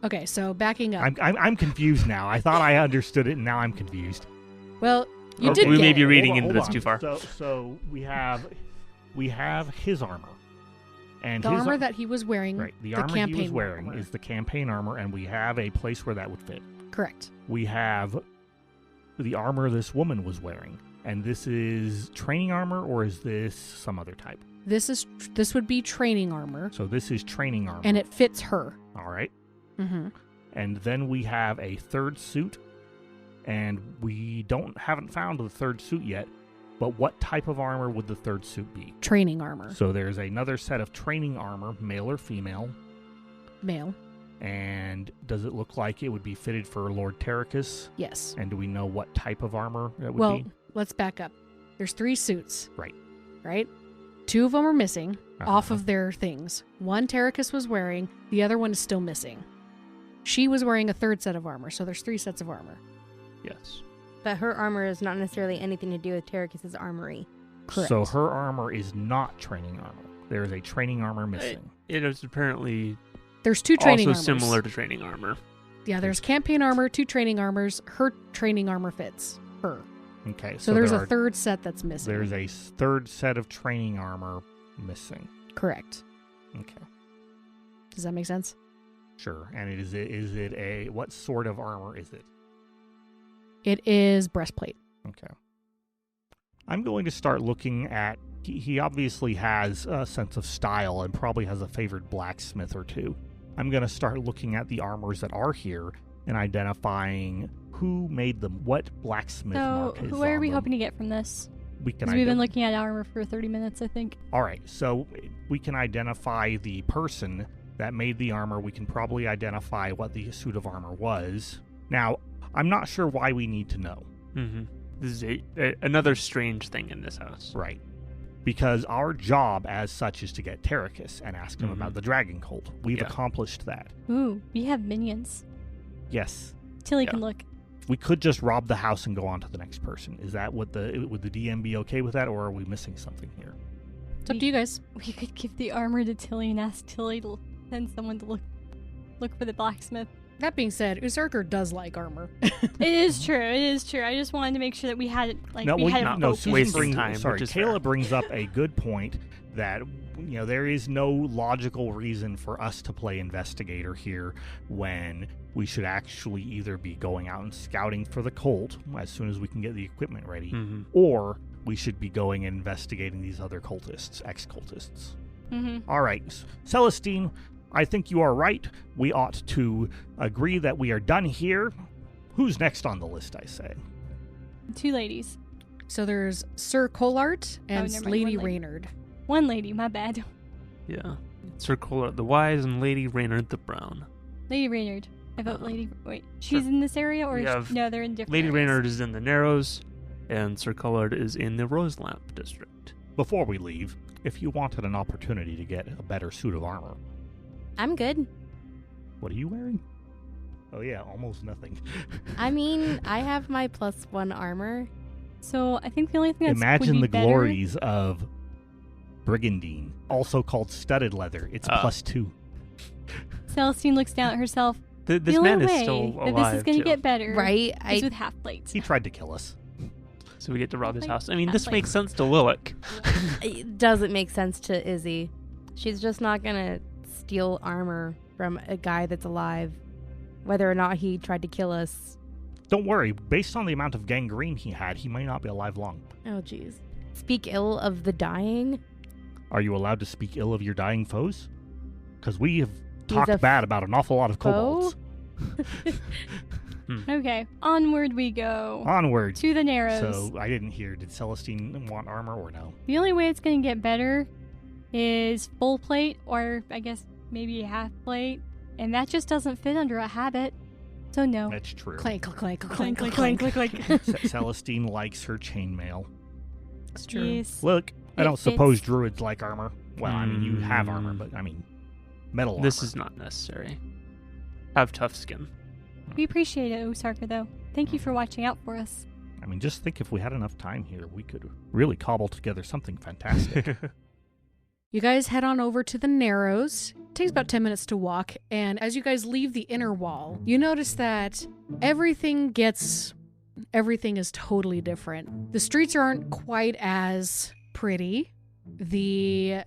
Okay, so backing up. I'm confused now. I thought I understood it, and now I'm confused. Well, you Oh, did we get may it. be reading Hold on, into hold this too on. far. So we have his armor, and The his armor that he was wearing, right. The the armor he was campaign wearing armor. is the campaign armor, and we have a place where that would fit. Correct. We have the armor this woman was wearing, and this is training armor, or is this some other type? This would be training armor, So this is training armor, and it fits her. all right. Mm-hmm. And then we have a third suit, and we haven't found the third suit yet. But what type of armor would the third suit be? Training armor. So there's another set of training armor, male or female. Male. And does it look like it would be fitted for Lord Terracus? Yes. And do we know what type of armor that would Well, be? let's back up. There's 3 suits. Right. Right? 2 of them are missing off Uh-huh. of their things. One Terracus was wearing, the other one is still missing. She was wearing a third set of armor, so there's 3 sets of armor. Yes. But her armor is not necessarily anything to do with Terracus's armory. Correct. So her armor is not training armor. There is a training armor missing. It is apparently There's 2 training also armors. similar to training armor. Yeah, there's campaign armor, 2 training armors. Her training armor fits her. Okay, So there's there a third set that's missing. There's a third set of training armor missing. Correct. Okay. Does that make sense? Sure. And is it a what sort of armor is it? It is breastplate. Okay. I'm going to start looking at he obviously has a sense of style and probably has a favored blacksmith or two. I'm going to start looking at the armors that are here and identifying who made them, what blacksmith So, mark is who are on we them. hoping to get from this? We can Because we've been looking at armor for 30 minutes, I think. All right, so we can identify the person that made the armor. We can probably identify what the suit of armor was. Now, I'm not sure why we need to know. Mm-hmm. This is another strange thing in this house. Right. Because our job as such is to get Terracus and ask him Mhm. about the dragon cult. We've Yeah. accomplished that. Ooh, we have minions. Yes. Tilly Yeah. can look. We could just rob the house and go on to the next person. Is that would the DM be okay with that, or are we missing something here? It's up to you guys. We could give the armor to Tilly and ask Tilly to send someone to look for the blacksmith. That being said, Usurker does like armor. It is true. It is true. I just wanted to make sure that we had it. Like we had it no, focused. Susan wasting brings, time, sorry, which is Kayla fair. brings up a good point that there is no logical reason for us to play investigator here when we should actually either be going out and scouting for the cult as soon as we can get the equipment ready, Mm-hmm. or we should be going and investigating these other cultists, ex-cultists. Mm-hmm. All right, Celestine, I think you are right. We ought to agree that we are done here. Who's next on the list, I say? 2 ladies. So there's Sir Colart and never mind, Lady one lady. Reynard. 1 lady. My bad. Yeah. Sir Collard the Wise and Lady Reynard the Brown. Lady Reynard. I vote Lady. Wait, she's in this area, or We have no? They're in different. Lady areas. Reynard is in the Narrows, and Sir Collard is in the Rose Lamp district. Before we leave, if you wanted an opportunity to get a better suit of armor, I'm good. what are you wearing? Oh yeah, almost nothing. I mean, I have my +1 armor. So I think the only thing that's would Imagine be the better, glories of brigandine, also called studded leather. It's +2. Celestine looks down at herself. This the man only is way still that alive, this is going too. to get better, Right? is with half plates. He tried to kill us. So we get to rob his Like, house. I mean, not this like- makes sense to Lilac. It doesn't make sense to Izzy. She's just not gonna steal armor from a guy that's alive, whether or not he tried to kill us. Don't worry, based on the amount of gangrene he had, he might not be alive long. Oh, jeez. Speak ill of the dying? Are you allowed to speak ill of your dying foes? Because we have He's talked a bad about an awful lot of kobolds. Okay, onward we go. Onward. To the Narrows. So, I didn't hear, did Celestine want armor or no? The only way it's going to get better is full plate, or I guess maybe a half plate, and that just doesn't fit under a habit. So no. That's true. Clank, clank, clank, Clank, clank, clank, clank. clank, clank. Celestine likes her chainmail. It's true. Yes. Look, I It don't suppose fits. druids like armor. Well, I mean, you have armor, but I mean, metal armor. This is not necessary. Have tough skin. We appreciate it, Osarka, though. Thank you for watching out for us. I mean, just think if we had enough time here, we could really cobble together something fantastic. You guys head on over to the Narrows. It takes about 10 minutes to walk, and as you guys leave the inner wall, you notice that everything is totally different. The streets aren't quite as pretty. The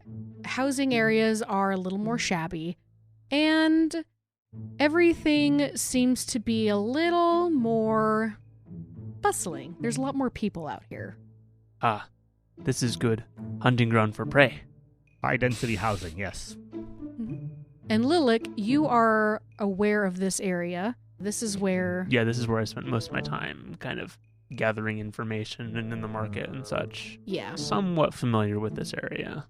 housing areas are a little more shabby, and everything seems to be a little more bustling. There's a lot more people out here. Ah, this is good. Hunting ground for prey. High density housing, yes. And Lilac, you are aware of this area. This is where... Yeah, this is where I spent most of my time, kind of gathering information and in the market and such. Yeah. Somewhat familiar with this area.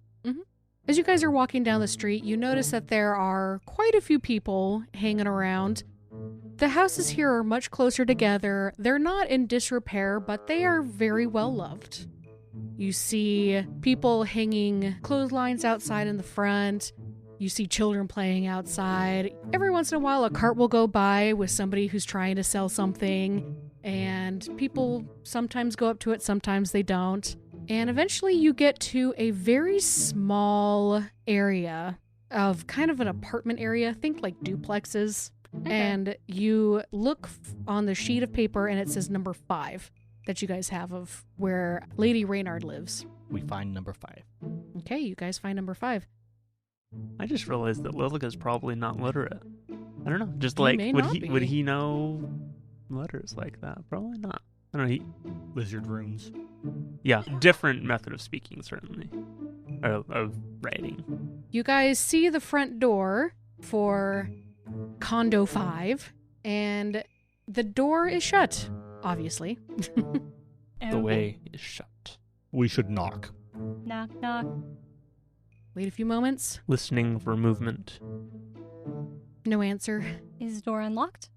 As you guys are walking down the street, you notice that there are quite a few people hanging around. The houses here are much closer together. They're not in disrepair, but they are very well loved. You see people hanging clotheslines outside in the front. You see children playing outside. Every once in a while, a cart will go by with somebody who's trying to sell something, and people sometimes go up to it, sometimes they don't. And eventually you get to a very small area of kind of an apartment area. Think like duplexes. Okay. And you look on the sheet of paper and it says number 5 that you guys have of where Lady Reynard lives. We find number 5. Okay, you guys find number 5. I just realized that Lilac is probably not literate. I don't know. Just He like, may would not he would be. he know letters like that? Probably not. I don't know. Lizard runes. Yeah, different method of speaking, certainly. Or of writing. You guys see the front door for Condo 5, and the door is shut, obviously. The way is shut. We should knock. Knock, knock. Wait a few moments. Listening for movement. No answer. Is the door unlocked?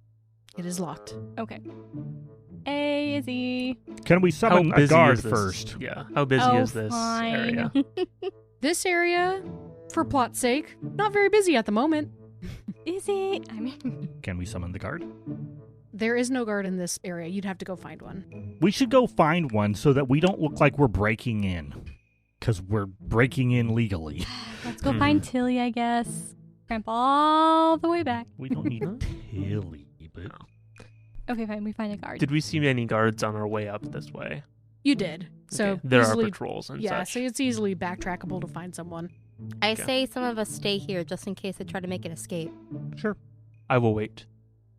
It is locked. Okay. Hey, Izzy. Can we summon How a busy guard is this? first? Yeah. How busy Oh, is this fine. area? This area, for plot's sake, not very busy at the moment. Izzy. I mean, Can we summon the guard? There is no guard in this area. You'd have to go find one. We should go find one so that we don't look like we're breaking in. Because we're breaking in legally. let's go find Tilly, I guess. Cramp all the way back. We don't need Tilly, but... Okay, fine. We find a guard. Did we see any guards on our way up this way? You did. So Okay. There easily, are patrols and yeah, such. so it's easily backtrackable to find someone. I Okay. say some of us stay here just in case they try to make an escape. Sure. I will wait.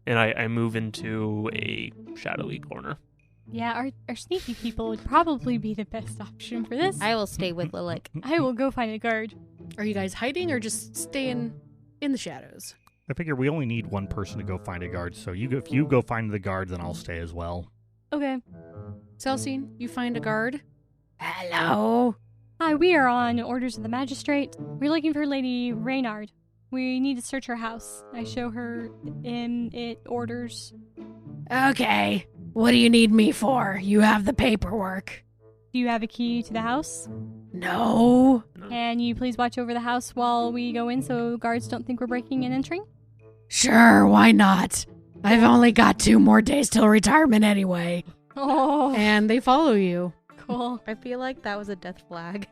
And I move into a shadowy corner. Yeah, our sneaky people would probably be the best option for this. I will stay with Lilac. I will go find a guard. Are you guys hiding or just staying in the shadows? I figure we only need one person to go find a guard, so if you go find the guard, then I'll stay as well. Okay. Celestine, you find a guard. Hello. Hi, we are on orders of the magistrate. We're looking for Lady Reynard. We need to search her house. I show her in it orders. Okay. What do you need me for? You have the paperwork. Do you have a key to the house? No. Can you please watch over the house while we go in so guards don't think we're breaking and entering? Sure, why not? I've only got 2 more days till retirement anyway. Oh, And they follow you. cool. I feel like that was a death flag.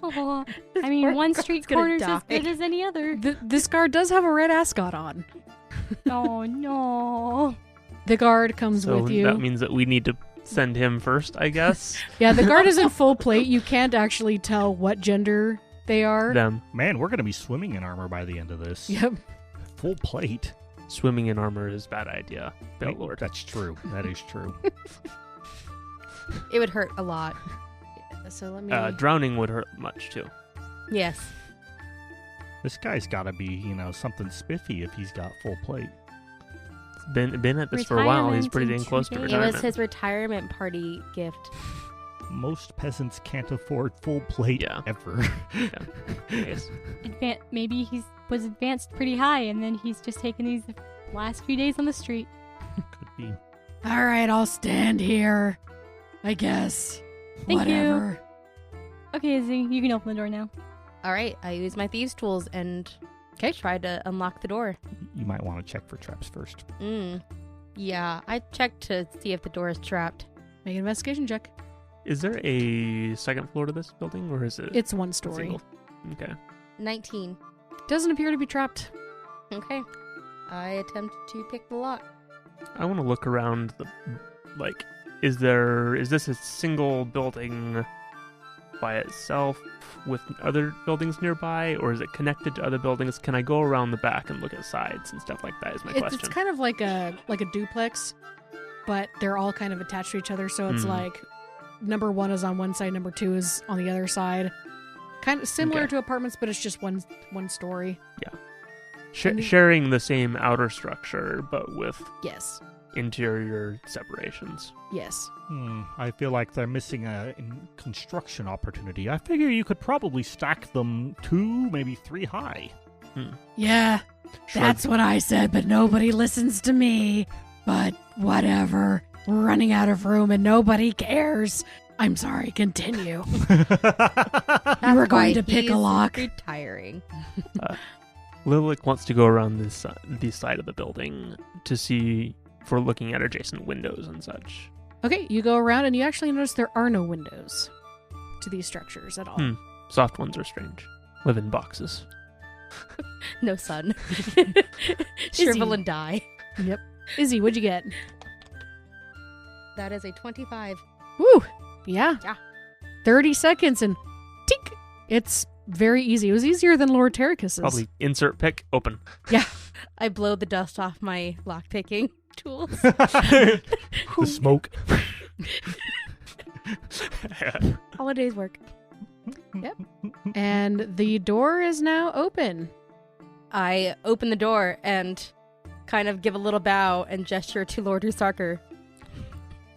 Oh, This I mean, poor one guard's street gonna corner's as die. good as any other. This guard does have a red ascot on. Oh, no. The guard comes So with you. that means that we need to send him first, I guess. Yeah, the guard is in full plate. You can't actually tell what gender they are. Them. Man, we're going to be swimming in armor by the end of this. Yep. Full plate. Swimming in armor is a bad idea. Belt Lord. That's true. That is true. It would hurt a lot. So let me. Drowning would hurt much too. Yes. This guy's got to be, something spiffy if he's got full plate. Been at this for a while. He's Retirement pretty in dang close to 2 days. It retirement. was his retirement party gift. Most peasants can't afford full plate Yeah. ever. Yes. Maybe he was advanced pretty high, and then he's just taking these last few days on the street. Could be. All right, I'll stand here. I guess. Thank you. Whatever. Okay, Izzy, you can open the door now. All right, I use my thieves' tools and try to unlock the door. You might want to check for traps first. Yeah, I checked to see if the door is trapped. Make an investigation check. Is there a second floor to this building, or is it? It's 1 a story. single? Okay. 19. Doesn't appear to be trapped. Okay. I attempt to pick the lock. I want to look around the, is this a single building by itself with other buildings nearby, or is it connected to other buildings? Can I go around the back and look at sides and stuff like that is my question. It's kind of like a duplex, but they're all kind of attached to each other. So it's like number 1 is on one side, number 2 is on the other side. Kind of similar Okay. to apartments, but it's just one story. Sharing the same outer structure, but with Yes. interior separations. Yes. I feel like they're missing a construction opportunity. I figure you could probably stack them 2, maybe 3 high. Yeah. That's what I said, but nobody listens to me. But whatever. We're running out of room and nobody cares. I'm sorry, continue. You were going to pick a lock. Retiring. Lilac wants to go around this side of the building to see if we're looking at adjacent windows and such. Okay, you go around and you actually notice there are no windows to these structures at all. Soft ones are strange. Live in boxes. No sun. Shrivel and die. Yep. Izzy, what'd you get? That is a 25. Woo! Yeah. Yeah. 30 seconds and tink! It's very easy. It was easier than Lord Terracus's. Probably insert pick, open. Yeah. I blow the dust off my lockpicking tools. The smoke. Holidays work. Yep. And the door is now open. I open the door and kind of give a little bow and gesture to Lord Usarker.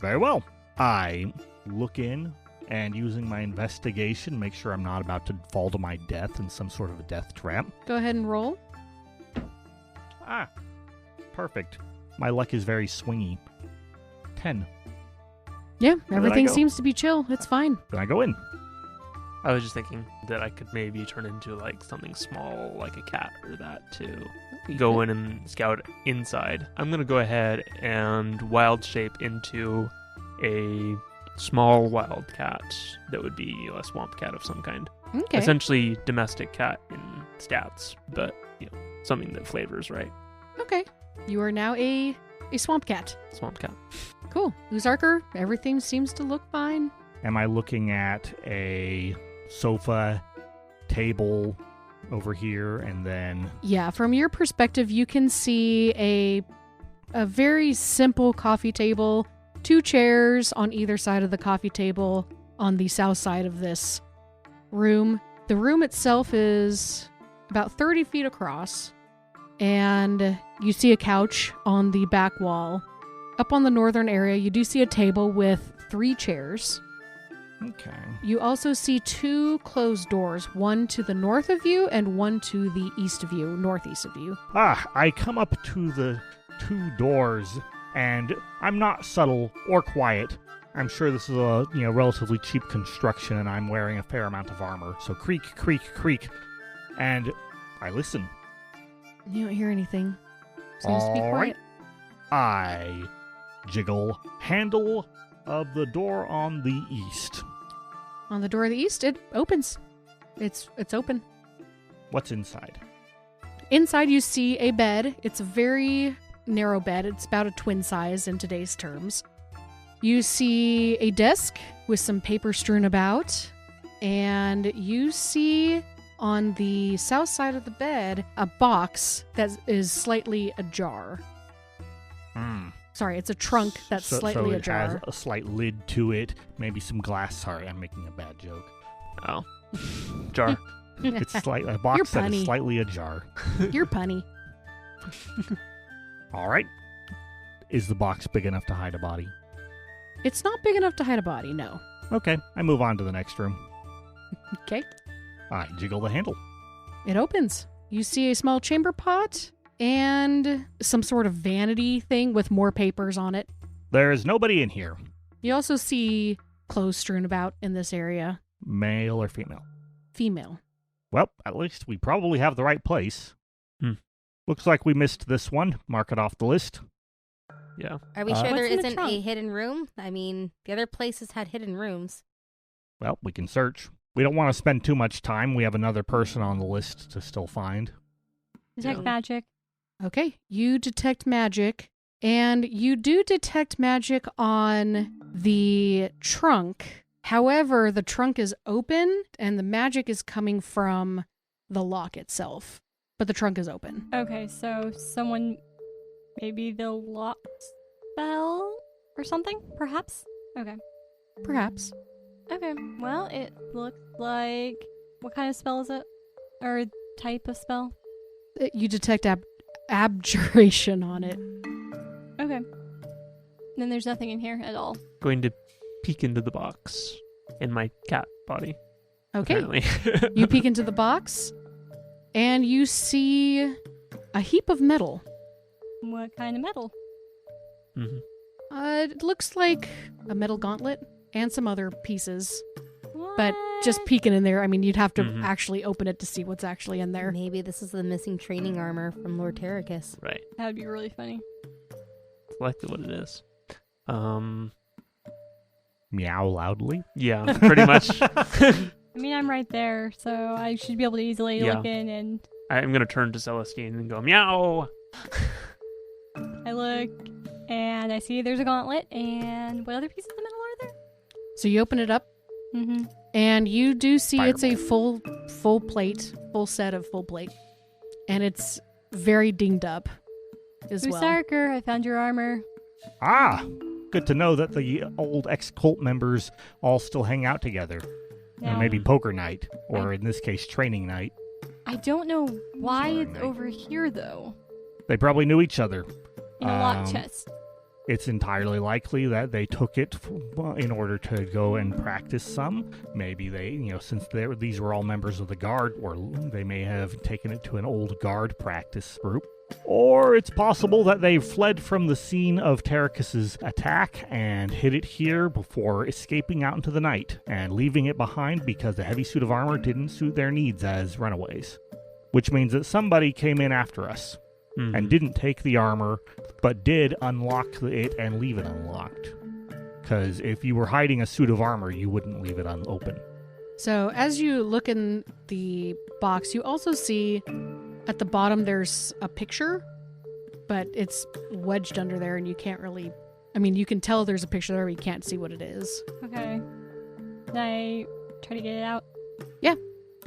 Very well. I look in and using my investigation, make sure I'm not about to fall to my death in some sort of a death trap. Go ahead and roll. Perfect. My luck is very swingy. 10. Yeah, did I everything go? seems to be chill. It's fine. Then I go in. I was just thinking that I could maybe turn into like something small, like a cat or that, to go in and scout inside. I'm going to go ahead and wild shape into a small wild cat that would be a swamp cat of some kind. Okay. Essentially domestic cat in stats, but something that flavors right. Okay. You are now a swamp cat. Swamp cat. Cool. Usarker, everything seems to look fine. Am I looking at a sofa, table over here, and then... Yeah, from your perspective, you can see a very simple coffee table, 2 chairs on either side of the coffee table on the south side of this room. The room itself is about 30 feet across, and you see a couch on the back wall. Up on the northern area, you do see a table with 3 chairs. Okay. You also see 2 closed doors, one to the north of you and one to the east of you, northeast of you. I come up to the 2 doors, and I'm not subtle or quiet. I'm sure this is a relatively cheap construction, and I'm wearing a fair amount of armor. So creak, creak, creak, and I listen. You don't hear anything. Seems to be All quiet. right. I jiggle handle of the door on the east. On the door of the east, it opens. It's open. What's inside? Inside you see a bed. It's a very narrow bed. It's about a twin size in today's terms. You see a desk with some paper strewn about, and you see on the south side of the bed a box that is slightly ajar. Sorry, it's a trunk that's slightly so it ajar. has a slight lid to it, maybe some glass. Sorry, I'm making a bad joke. Oh. Jar. It's a box You're that is punny. slightly ajar. You're punny. All right. Is the box big enough to hide a body? It's not big enough to hide a body, no. Okay, I move on to the next room. Okay. I jiggle the handle. It opens. You see a small chamber pot and some sort of vanity thing with more papers on it. There is nobody in here, You also see clothes strewn about in this area. male or female. Female. Well, at least we probably have the right place. Hmm. Looks like we missed this one. Mark it off the list. Yeah. Are we sure What's there in the isn't a trunk? hidden room? I mean, the other places had hidden rooms. Well, we can search. We don't want to spend too much time. We have another person on the list to still find. Detect Yeah. magic. Okay. You detect magic, and you do detect magic on the trunk. However, the trunk is open, and the magic is coming from the lock itself. But the trunk is open. Okay, so someone, maybe the lock spell or something, perhaps? Okay. Perhaps. Okay, well, it looks like, what kind of spell is it? Or type of spell? You detect abjuration on it. Okay. Then there's nothing in here at all. Going to peek into the box in my cat body. Okay. Apparently. You peek into the box, and you see a heap of metal. What kind of metal? Mhm. It looks like a metal gauntlet and some other pieces. But just What? peeking in there, I mean, you'd have to Mhm. actually open it to see what's actually in there. Maybe this is the missing training armor from Lord Terracus. Right. That would be really funny. Likely what it is. Meow loudly. Yeah, pretty much. I mean, I'm right there, so I should be able to easily Yeah. look in, and I'm gonna turn to Celestine and go, meow! I look, and I see there's a gauntlet, and what other pieces of metal are there? So you open it up, Mm-hmm. and you do see it's a Fireball. full plate, full set of full plate. And it's very dinged up as well. Usarker, I found your armor. Ah, good to know that the old ex-cult members all still hang out together. Now, And maybe poker night, or in this case, training night. I don't know why Sorry, it's mate. over here, though. They probably knew each other. In a locked Um, chest. It's entirely likely that they took it in order to go and practice some. Maybe they, since these were all members of the guard, or they may have taken it to an old guard practice group. Or it's possible that they fled from the scene of Terracus's attack and hid it here before escaping out into the night and leaving it behind because the heavy suit of armor didn't suit their needs as runaways. Which means that somebody came in after us Mhm. and didn't take the armor, but did unlock it and leave it unlocked. Because if you were hiding a suit of armor, you wouldn't leave it unopened. So as you look in the box, you also see at the bottom there's a picture, but it's wedged under there and you can't really... I mean, you can tell there's a picture there, but you can't see what it is. Okay. Can I try to get it out?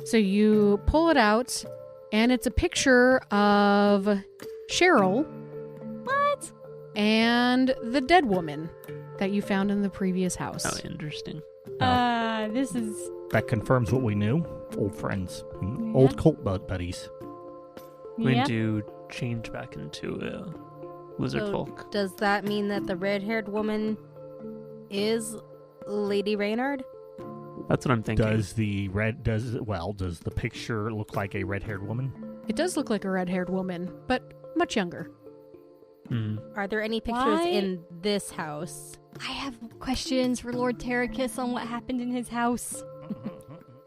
So you pull it out, and it's a picture of Cheryl What? and the dead woman that you found in the previous house. Oh, interesting. This is... That confirms what we knew. Old friends. Yeah. Old cult buddies. Going Yep. to change back into a lizard So folk. does that mean that the red-haired woman is Lady Reynard? That's what I'm thinking. Does the picture look like a red-haired woman? It does look like a red-haired woman, but much younger. Are there any pictures Why? in this house? I have questions for Lord Terracus on what happened in his house.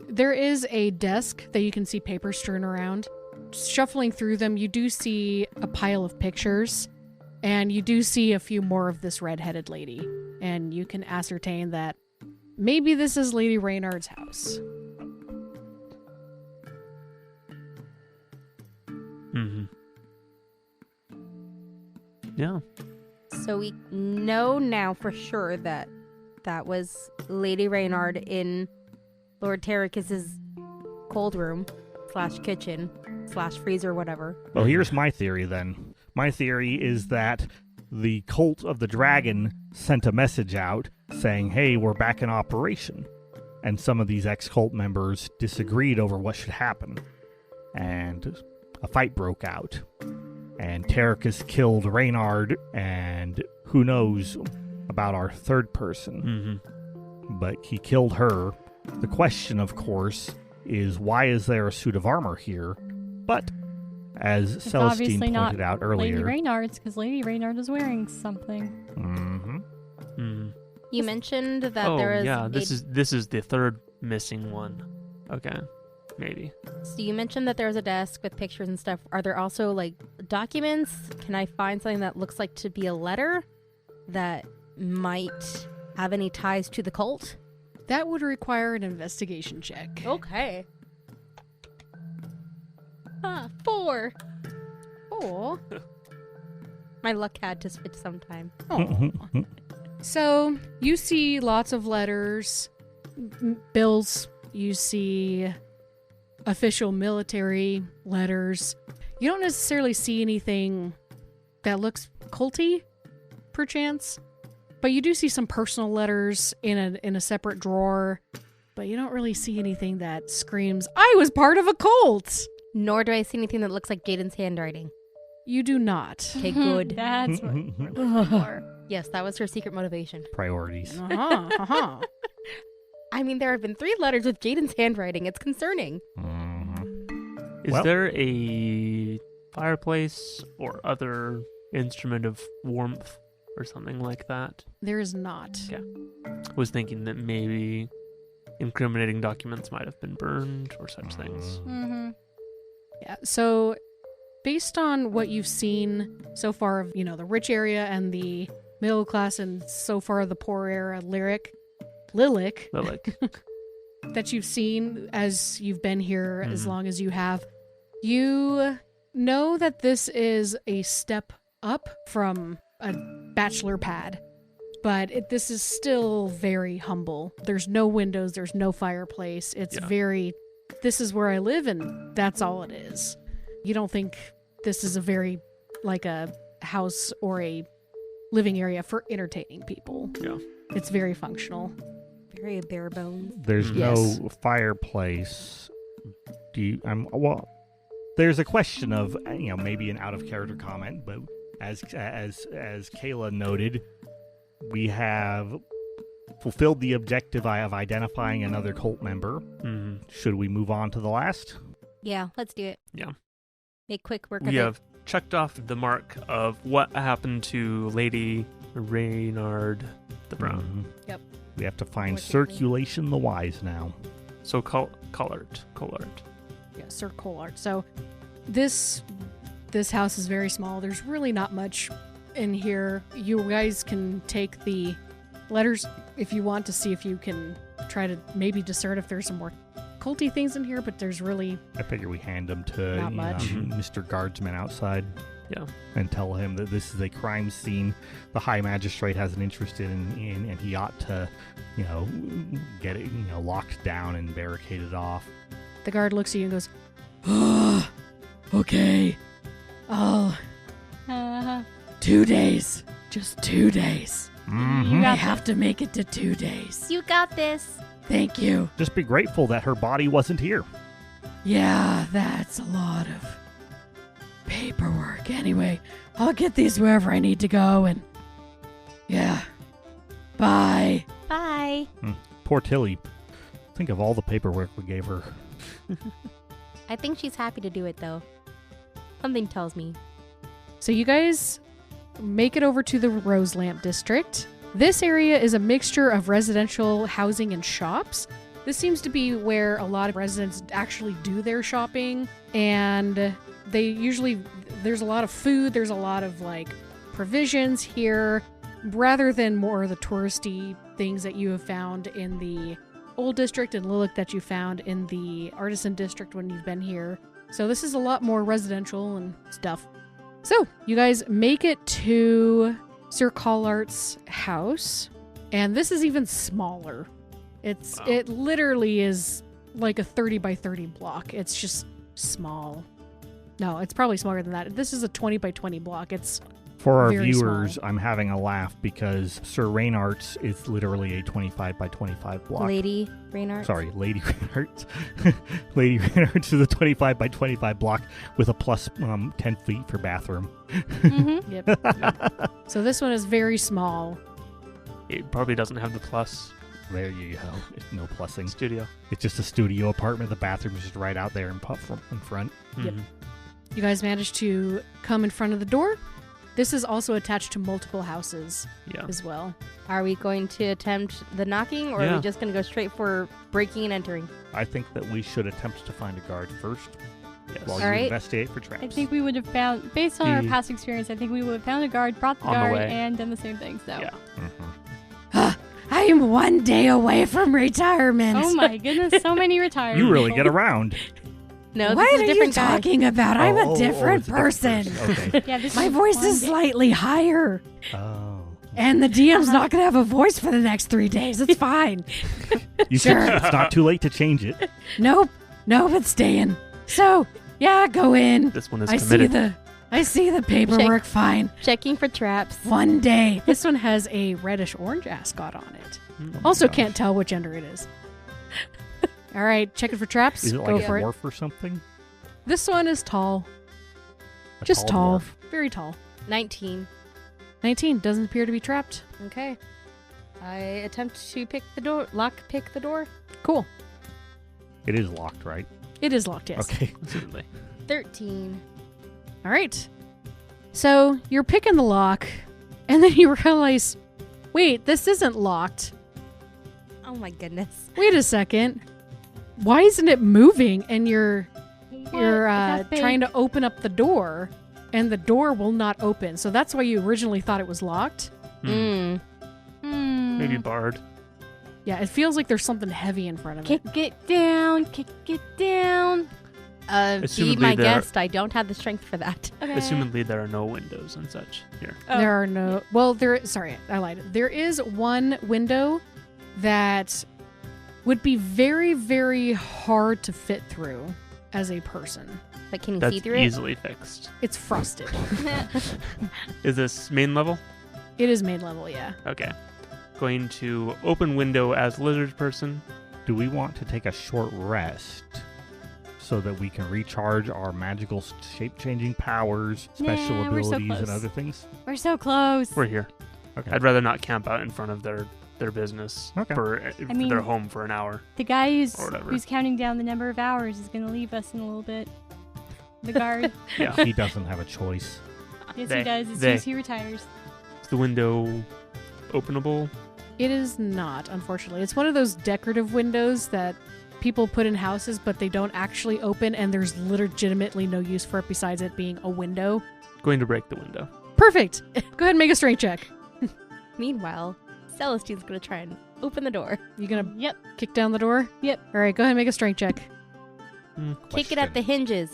There is a desk that you can see paper strewn around. Shuffling through them, you do see a pile of pictures, and you do see a few more of this red-headed lady. And you can ascertain that maybe this is Lady Reynard's house. Yeah. So we know now for sure that that was Lady Reynard in Lord Terracus's cold room / kitchen / freezer, whatever. Well, here's my theory then. My theory is that the cult of the dragon sent a message out saying, hey, we're back in operation. And some of these ex-cult members disagreed over what should happen. And a fight broke out. And Terracus killed Reynard, and who knows about our third person. But he killed her. The question, of course, is why is there a suit of armor here? But, as It's Celestine obviously not pointed out earlier... Lady Reynard's, because Lady Reynard is wearing something. You mentioned that there is... yeah, this is the third missing one. Okay, maybe. So you mentioned that there's a desk with pictures and stuff. Are there also, like, documents? Can I find something that looks like to be a letter that might have any ties to the cult? That would require an investigation check. Okay. 4. Oh. My luck had to switch sometime. So, you see lots of letters, bills, you see official military letters. You don't necessarily see anything that looks culty, perchance, but you do see some personal letters in a separate drawer, but you don't really see anything that screams, I was part of a cult! Nor do I see anything that looks like Jaden's handwriting. You do not. Okay, good. That's what we're looking for. Yes, that was her secret motivation. Priorities. I mean, there have been 3 letters with Jaden's handwriting. It's concerning. Is Well- there a fireplace or other instrument of warmth or something like that? There is not. Yeah. Was thinking that maybe incriminating documents might have been burned or such things. Yeah, so based on what you've seen so far of, the rich area and the middle class and so far the poor area, Lilac, that you've seen as you've been here as long as you have, you know that this is a step up from a bachelor pad, but this is still very humble. There's no windows, there's no fireplace. It's this is where I live and that's all it is. You don't think this is a very, like a house or a living area for entertaining people. Yeah. It's very functional. Very bare bones. There's Yes. no fireplace. There's a question of, maybe an out-of-character comment, but as Kayla noted, we have fulfilled the objective of identifying another cult member. Should we move on to the last? Yeah, let's do it. Yeah. Make quick work of We it. have checked off the mark of what happened to Lady Reynard the Brown. Yep. We have to find More quickly. Circulation the Wise now. So Collard. Yeah, Sir Colart. So this house is very small. There's really not much in here. You guys can take the letters if you want to see if you can try to maybe discern if there's some more culty things in here, but there's really I figure we hand them to Not much. Mr. Guardsman outside. Yeah. And tell him that this is a crime scene the High Magistrate has an interest in and he ought to, get it, locked down and barricaded off. the guard looks at you and goes, "Oh, okay. I'll 2 days. Just 2 days. You I got have to make it to 2 days. You got this. Thank you. Just be grateful that her body wasn't here. Yeah, that's a lot of paperwork. Anyway, I'll get these wherever I need to go and yeah. Bye. Bye. Poor Tilly. Think of all the paperwork we gave her. I think she's happy to do it, though. Something tells me. So you guys make it over to the Rose Lamp District. This area is a mixture of residential housing and shops. This seems to be where a lot of residents actually do their shopping, and there's a lot of food, there's a lot of like provisions here, rather than more of the touristy things that you have found in the Old District and Lilac that you found in the Artisan District when you've been here. So this is a lot more residential and stuff. So you guys make it to Sir Collart's house, and this is even smaller. It literally is like a 30 by 30 block. It's just small. No, it's probably smaller than that. This is a 20 by 20 block. It's For our very viewers, small. I'm having a laugh because Sir Reynard's is literally a 25 by 25 block. Lady Reynard. Sorry, Lady Reynard's. Lady Reynard's is a 25 by 25 block with a plus 10 feet for bathroom. Mm-hmm. Yep. So this one is very small. It probably doesn't have the plus There you go. It's no plussing. studio. It's just a studio apartment. The bathroom is just right out there in front. Yep. Mhm. You guys managed to come in front of the door. This is also attached to multiple houses Yeah. as well. Are we going to attempt the knocking, or are Yeah. we just going to go straight for breaking and entering? I think that we should attempt to find a guard first Yes. while you All right. investigate for traps. I think we would have found, based on our The- past experience, I think we would have found a guard, brought the On the guard, way. and done the same thing. So. Yeah. Mhm. I am one day away from retirement. Oh my goodness, so many retired. You really people. get around. No, What this is are a you different guy. talking about? I'm Oh, a different it's a person. Okay. Yeah, this My is voice one is day. slightly higher, Oh. and the DM's not going to have a voice for the next 3 days. It's fine. You Sure. can, it's not too late to change it. Nope, it's staying. So, yeah, go in. This one is I committed. see the paperwork fine. Checking for traps. One day. This one has a reddish-orange ascot on it. Mm. Also gosh. can't tell which gender it is. All right, checking for traps. Is it Go like a for it. dwarf or something? This one is tall. A Just tall. dwarf. Very tall. 19. 19 doesn't appear to be trapped. Okay. I attempt to pick the door. Cool. It is locked, right? It is locked, yes. Okay. Absolutely. 13. All right. So you're picking the lock, and then you realize, wait, this isn't locked. Oh my goodness. Wait a second. Why isn't it moving? And you're What? Is that big? trying to open up the door, and the door will not open. So that's why you originally thought it was locked. Mm. Maybe Hmm. barred. Yeah, it feels like there's something heavy in front of it. Kick it down. Kick it down. Be Assumedly my there- guest. I don't have the strength for that. Okay. Assumedly, there are no windows and such here. Oh. There are no. Well, sorry, I lied. There is one window that would be very, very hard to fit through as a person. But can you That's see through easily fixed. It's frosted. Is this main level? It is main level, yeah. Okay. Going to open window as lizard person. Do we want to take a short rest so that we can recharge our magical shape-changing powers, special Nah, we're so abilities, and close. other things? We're so close. We're here. Okay. I'd rather not camp out in front of their business Okay. for mean- their home for an hour. The guy Or whatever. who's counting down the number of hours is going to leave us in a little bit. The guard. Yeah. He doesn't have a choice. Yes, They- he does. As soon they. as he retires. Is the window openable? It is not, unfortunately. It's one of those decorative windows that people put in houses, but they don't actually open, and there's legitimately no use for it besides it being a window. Going to break the window. Perfect. Go ahead and make a strength check. Meanwhile, Celestine's going to try and open the door. You gonna Yep. kick down the door? Yep. All right, go ahead and make a strength check. Kick it at the hinges.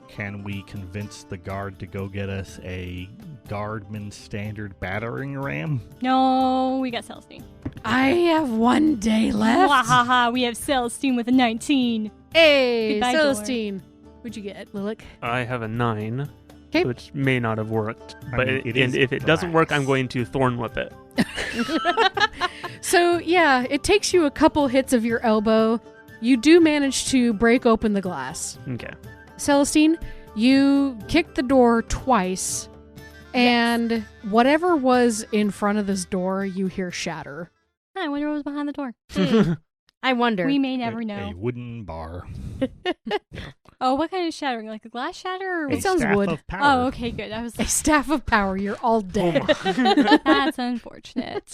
Can we convince the guard to go get us a guardman standard battering ram? No, we got Celestine. I have 1 day left. Wahaha, we have Celestine with a 19. Hey, Goodbye, door. Celestine. What'd you get, Lilac? I have a 9, 'Kay. which may not have worked. I But mean, it is and if it doesn't work, glass. I'm going to thorn whip it. So, yeah, it takes you a couple hits of your elbow. You do manage to break open the glass. Okay. Celestine, you kicked the door twice, and whatever was in front of this door, you hear shatter. I wonder what was behind the door. I wonder. We may never know. A wooden bar. Oh, what kind of shattering? Like a glass shatter? Or A sounds staff wood. of power. Oh, okay, good. I was A staff of power. You're all dead. That's unfortunate.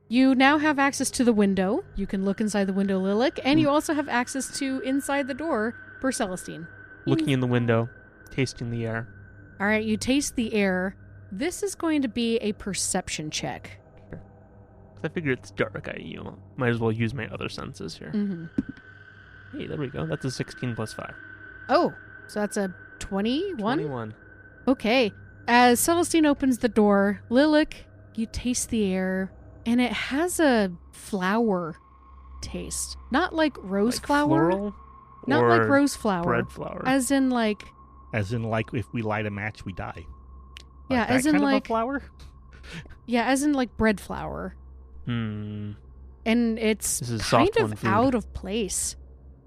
You now have access to the window. You can look inside the window, Lilac, and you also have access to inside the door for Celestine. Looking in the window, tasting the air. All right, you taste the air. This is going to be a perception check. I figure it's dark. I might as well use my other senses here. Mm-hmm. Hey, there we go. That's a 16 plus 5. Oh, so that's a 21? 21. Okay. As Celestine opens the door, Lilac, you taste the air, and it has a flower taste. Not like rose Like flower. floral? Not Or like rose flower. bread flour. As in like, if we light a match, we die. yeah, Like as that in kind of a like, flower? yeah, as in like bread flour. And it's This is kind soft one of food. out of place.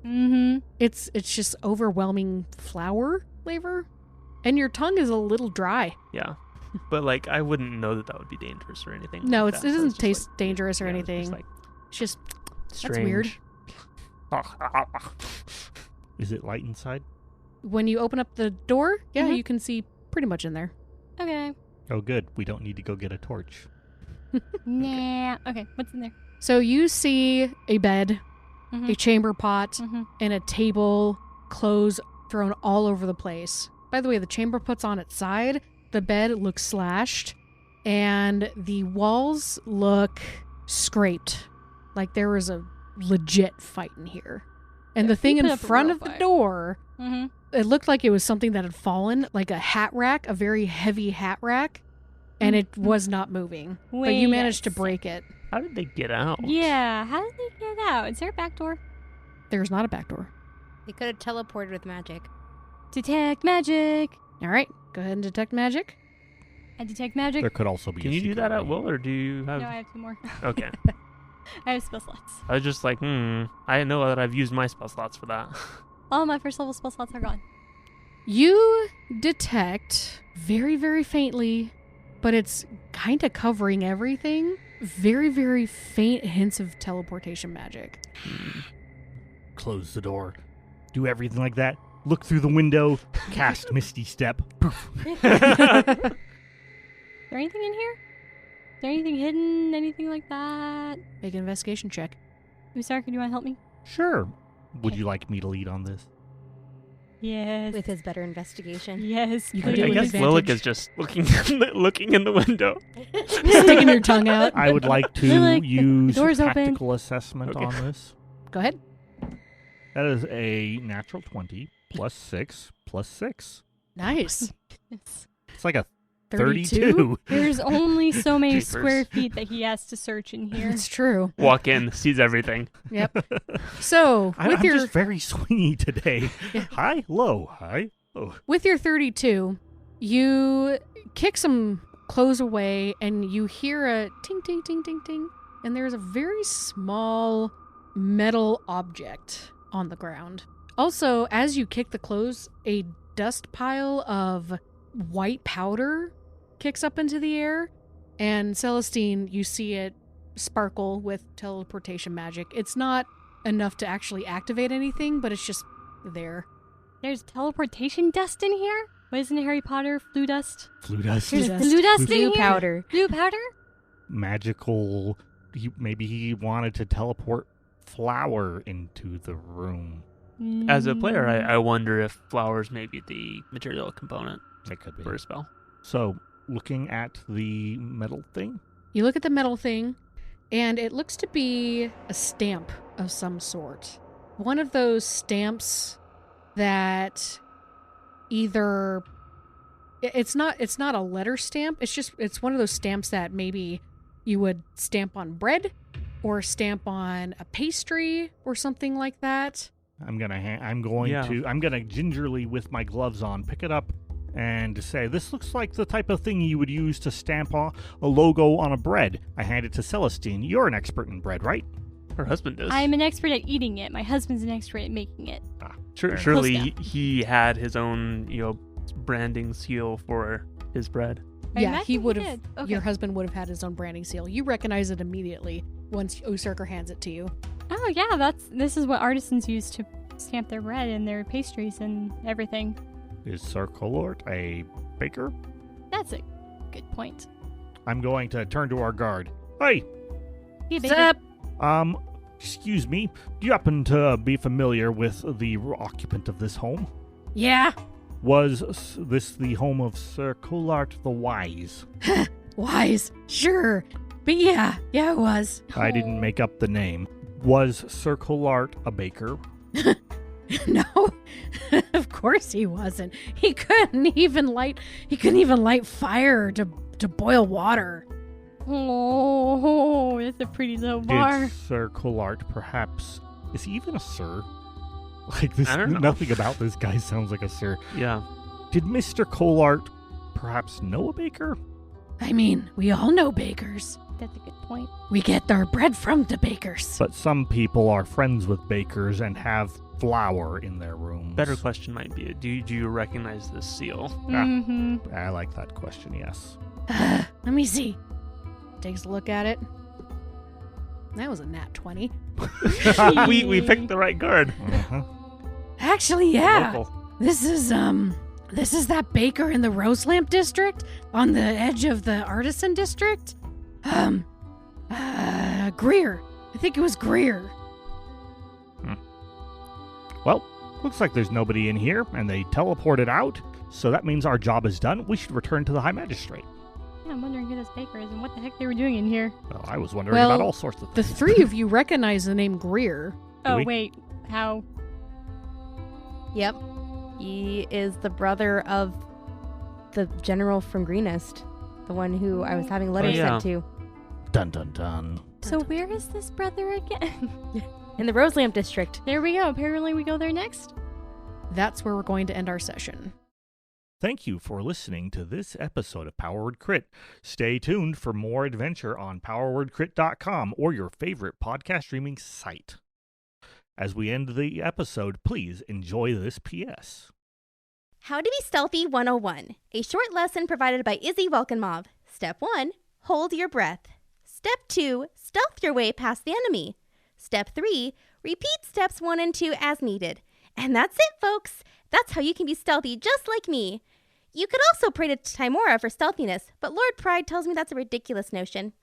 Mm-hmm. It's just overwhelming flour flavor, and your tongue is a little dry. Yeah. But, like, I wouldn't know that would be dangerous or anything. No, like it that. So doesn't just taste like, dangerous or yeah, it's just, anything. like, It's just strange. weird. Is it light inside? When you open up the door, yeah, Mhm. you can see pretty much in there. Okay. Oh, good. We don't need to go get a torch. Nah. Okay, what's in there? So you see a bed, Mm-hmm. a chamber pot, Mm-hmm. and a table, clothes thrown all over the place. By the way, the chamber pot's on its side, the bed looks slashed, and the walls look scraped. Like there was a legit fight in here. And the thing you in put up a front real of the fight. door, Mm-hmm. it looked like it was something that had fallen, like a hat rack, a very heavy hat rack, and it was not moving. But you Wait managed to a break it. How did they get out? Yeah, how did they get out? Is there a back door? There's not a back door. They could have teleported with magic. Detect magic. All right, go ahead and detect magic. I detect magic. There could also be Can a you do secret that at way. will, or do you have... No, I have 2 more. Okay. I have spell slots. I was just like, I know that I've used my spell slots for that. All my first level spell slots are gone. You detect very, very faintly, but it's kind of covering everything. Very, very faint hints of teleportation magic. Close the door. Do everything like that. Look through the window. Cast Misty Step. Poof. Is there anything in here? Is there anything hidden? Anything like that? Make an investigation check. Usarka, do you want to help me? Sure. Would you like me to lead on this? Yes. With his better investigation. Yes. You I can do please. it guess advantage. Lilac is just looking in the window. Sticking your tongue out. I would like to Lilac, the use door's open. tactical assessment Okay. on this. Go ahead. That is a natural 20 plus 6 plus 6. Nice. Yes. It's like a 32? 32. There's only so many Jeepers. square feet that he has to search in here. It's true. Walk in, sees everything. Yep. So, I'm with your just very swingy today. Yeah. High, low, high, low. with your 32, you kick some clothes away and you hear a ting ting ting ting ting, and there's a very small metal object on the ground. Also, as you kick the clothes, a dust pile of white powder kicks up into the air, and Celestine, you see it sparkle with teleportation magic. It's not enough to actually activate anything, but it's just there. There's teleportation dust in here? What is in Harry Potter? Flu dust? Flue dust. There's dust. blue dust in Blue here? powder. Blue powder? Magical. Maybe he wanted to teleport flour into the room. As a player, I wonder if flowers may be the material component That could be. for a spell. So, looking at the metal thing, You look at the metal thing, and it looks to be a stamp of some sort. One of those stamps that either it's not a letter stamp. It's one of those stamps that maybe you would stamp on bread or stamp on a pastry or something like that. I'm gonna gingerly, with my gloves on, pick it up and say, this looks like the type of thing you would use to stamp a logo on a bread. I hand it to Celestine. You're an expert in bread, right? Her husband is. I'm an expert at eating it. My husband's an expert at making it. Surely he had his own, branding seal for his bread. I Yeah, imagine he would have. did. Okay. Your husband would have had his own branding seal. You recognize it immediately once Usarker hands it to you. Oh yeah, this is what artisans use to stamp their bread and their pastries and everything. Is Sir Colort a baker? That's a good point. I'm going to turn to our guard. Hey! Hey, What's baker. up? Excuse me. Do you happen to be familiar with the occupant of this home? Yeah. Was this the home of Sir Colart the Wise? Wise. Sure. But yeah, it was. I didn't make up the name. Was Sir Colart a baker? No. Of course he wasn't. He couldn't even light fire to boil water. Oh, that's a pretty low bar. Did Sir Colart perhaps... Is he even a sir? Like, this, I don't know. nothing about this guy sounds like a sir. Yeah. Did Mr. Colart perhaps know a baker? I mean, we all know bakers. That's a good point. We get our bread from the bakers. But some people are friends with bakers and have flour in their rooms. Better question might be, do you recognize this seal? Mm-hmm. I like that question, yes. Let me see. Takes a look at it. That was a nat 20. we picked the right guard. Uh-huh. Actually, yeah. Local. This is that baker in the Rose Lamp district on the edge of the artisan district. Greer. I think it was Greer. Well, looks like there's nobody in here, and they teleported out, so that means our job is done. We should return to the High Magistrate. Yeah, I'm wondering who this baker is and what the heck they were doing in here. Well, I was wondering Well, about all sorts of The things. three of you recognize the name Greer. Do Oh, we? wait. How? Yep. He is the brother of the general from Greenest. The one who I was having letters yeah. sent to. Dun dun dun. So where is this brother again? In the Rose Lamp district. There we go. Apparently we go there next. That's where we're going to end our session. Thank you for listening to this episode of Power Word Crit. Stay tuned for more adventure on powerwordcrit.com or your favorite podcast streaming site. As we end the episode, please enjoy this PS. How to be Stealthy 101. A short lesson provided by Izzy Vulcanmov. Step 1, hold your breath. Step 2, stealth your way past the enemy. Step 3, repeat steps 1 and 2 as needed. And that's it, folks. That's how you can be stealthy just like me. You could also pray to Timora for stealthiness, but Lord Pride tells me that's a ridiculous notion.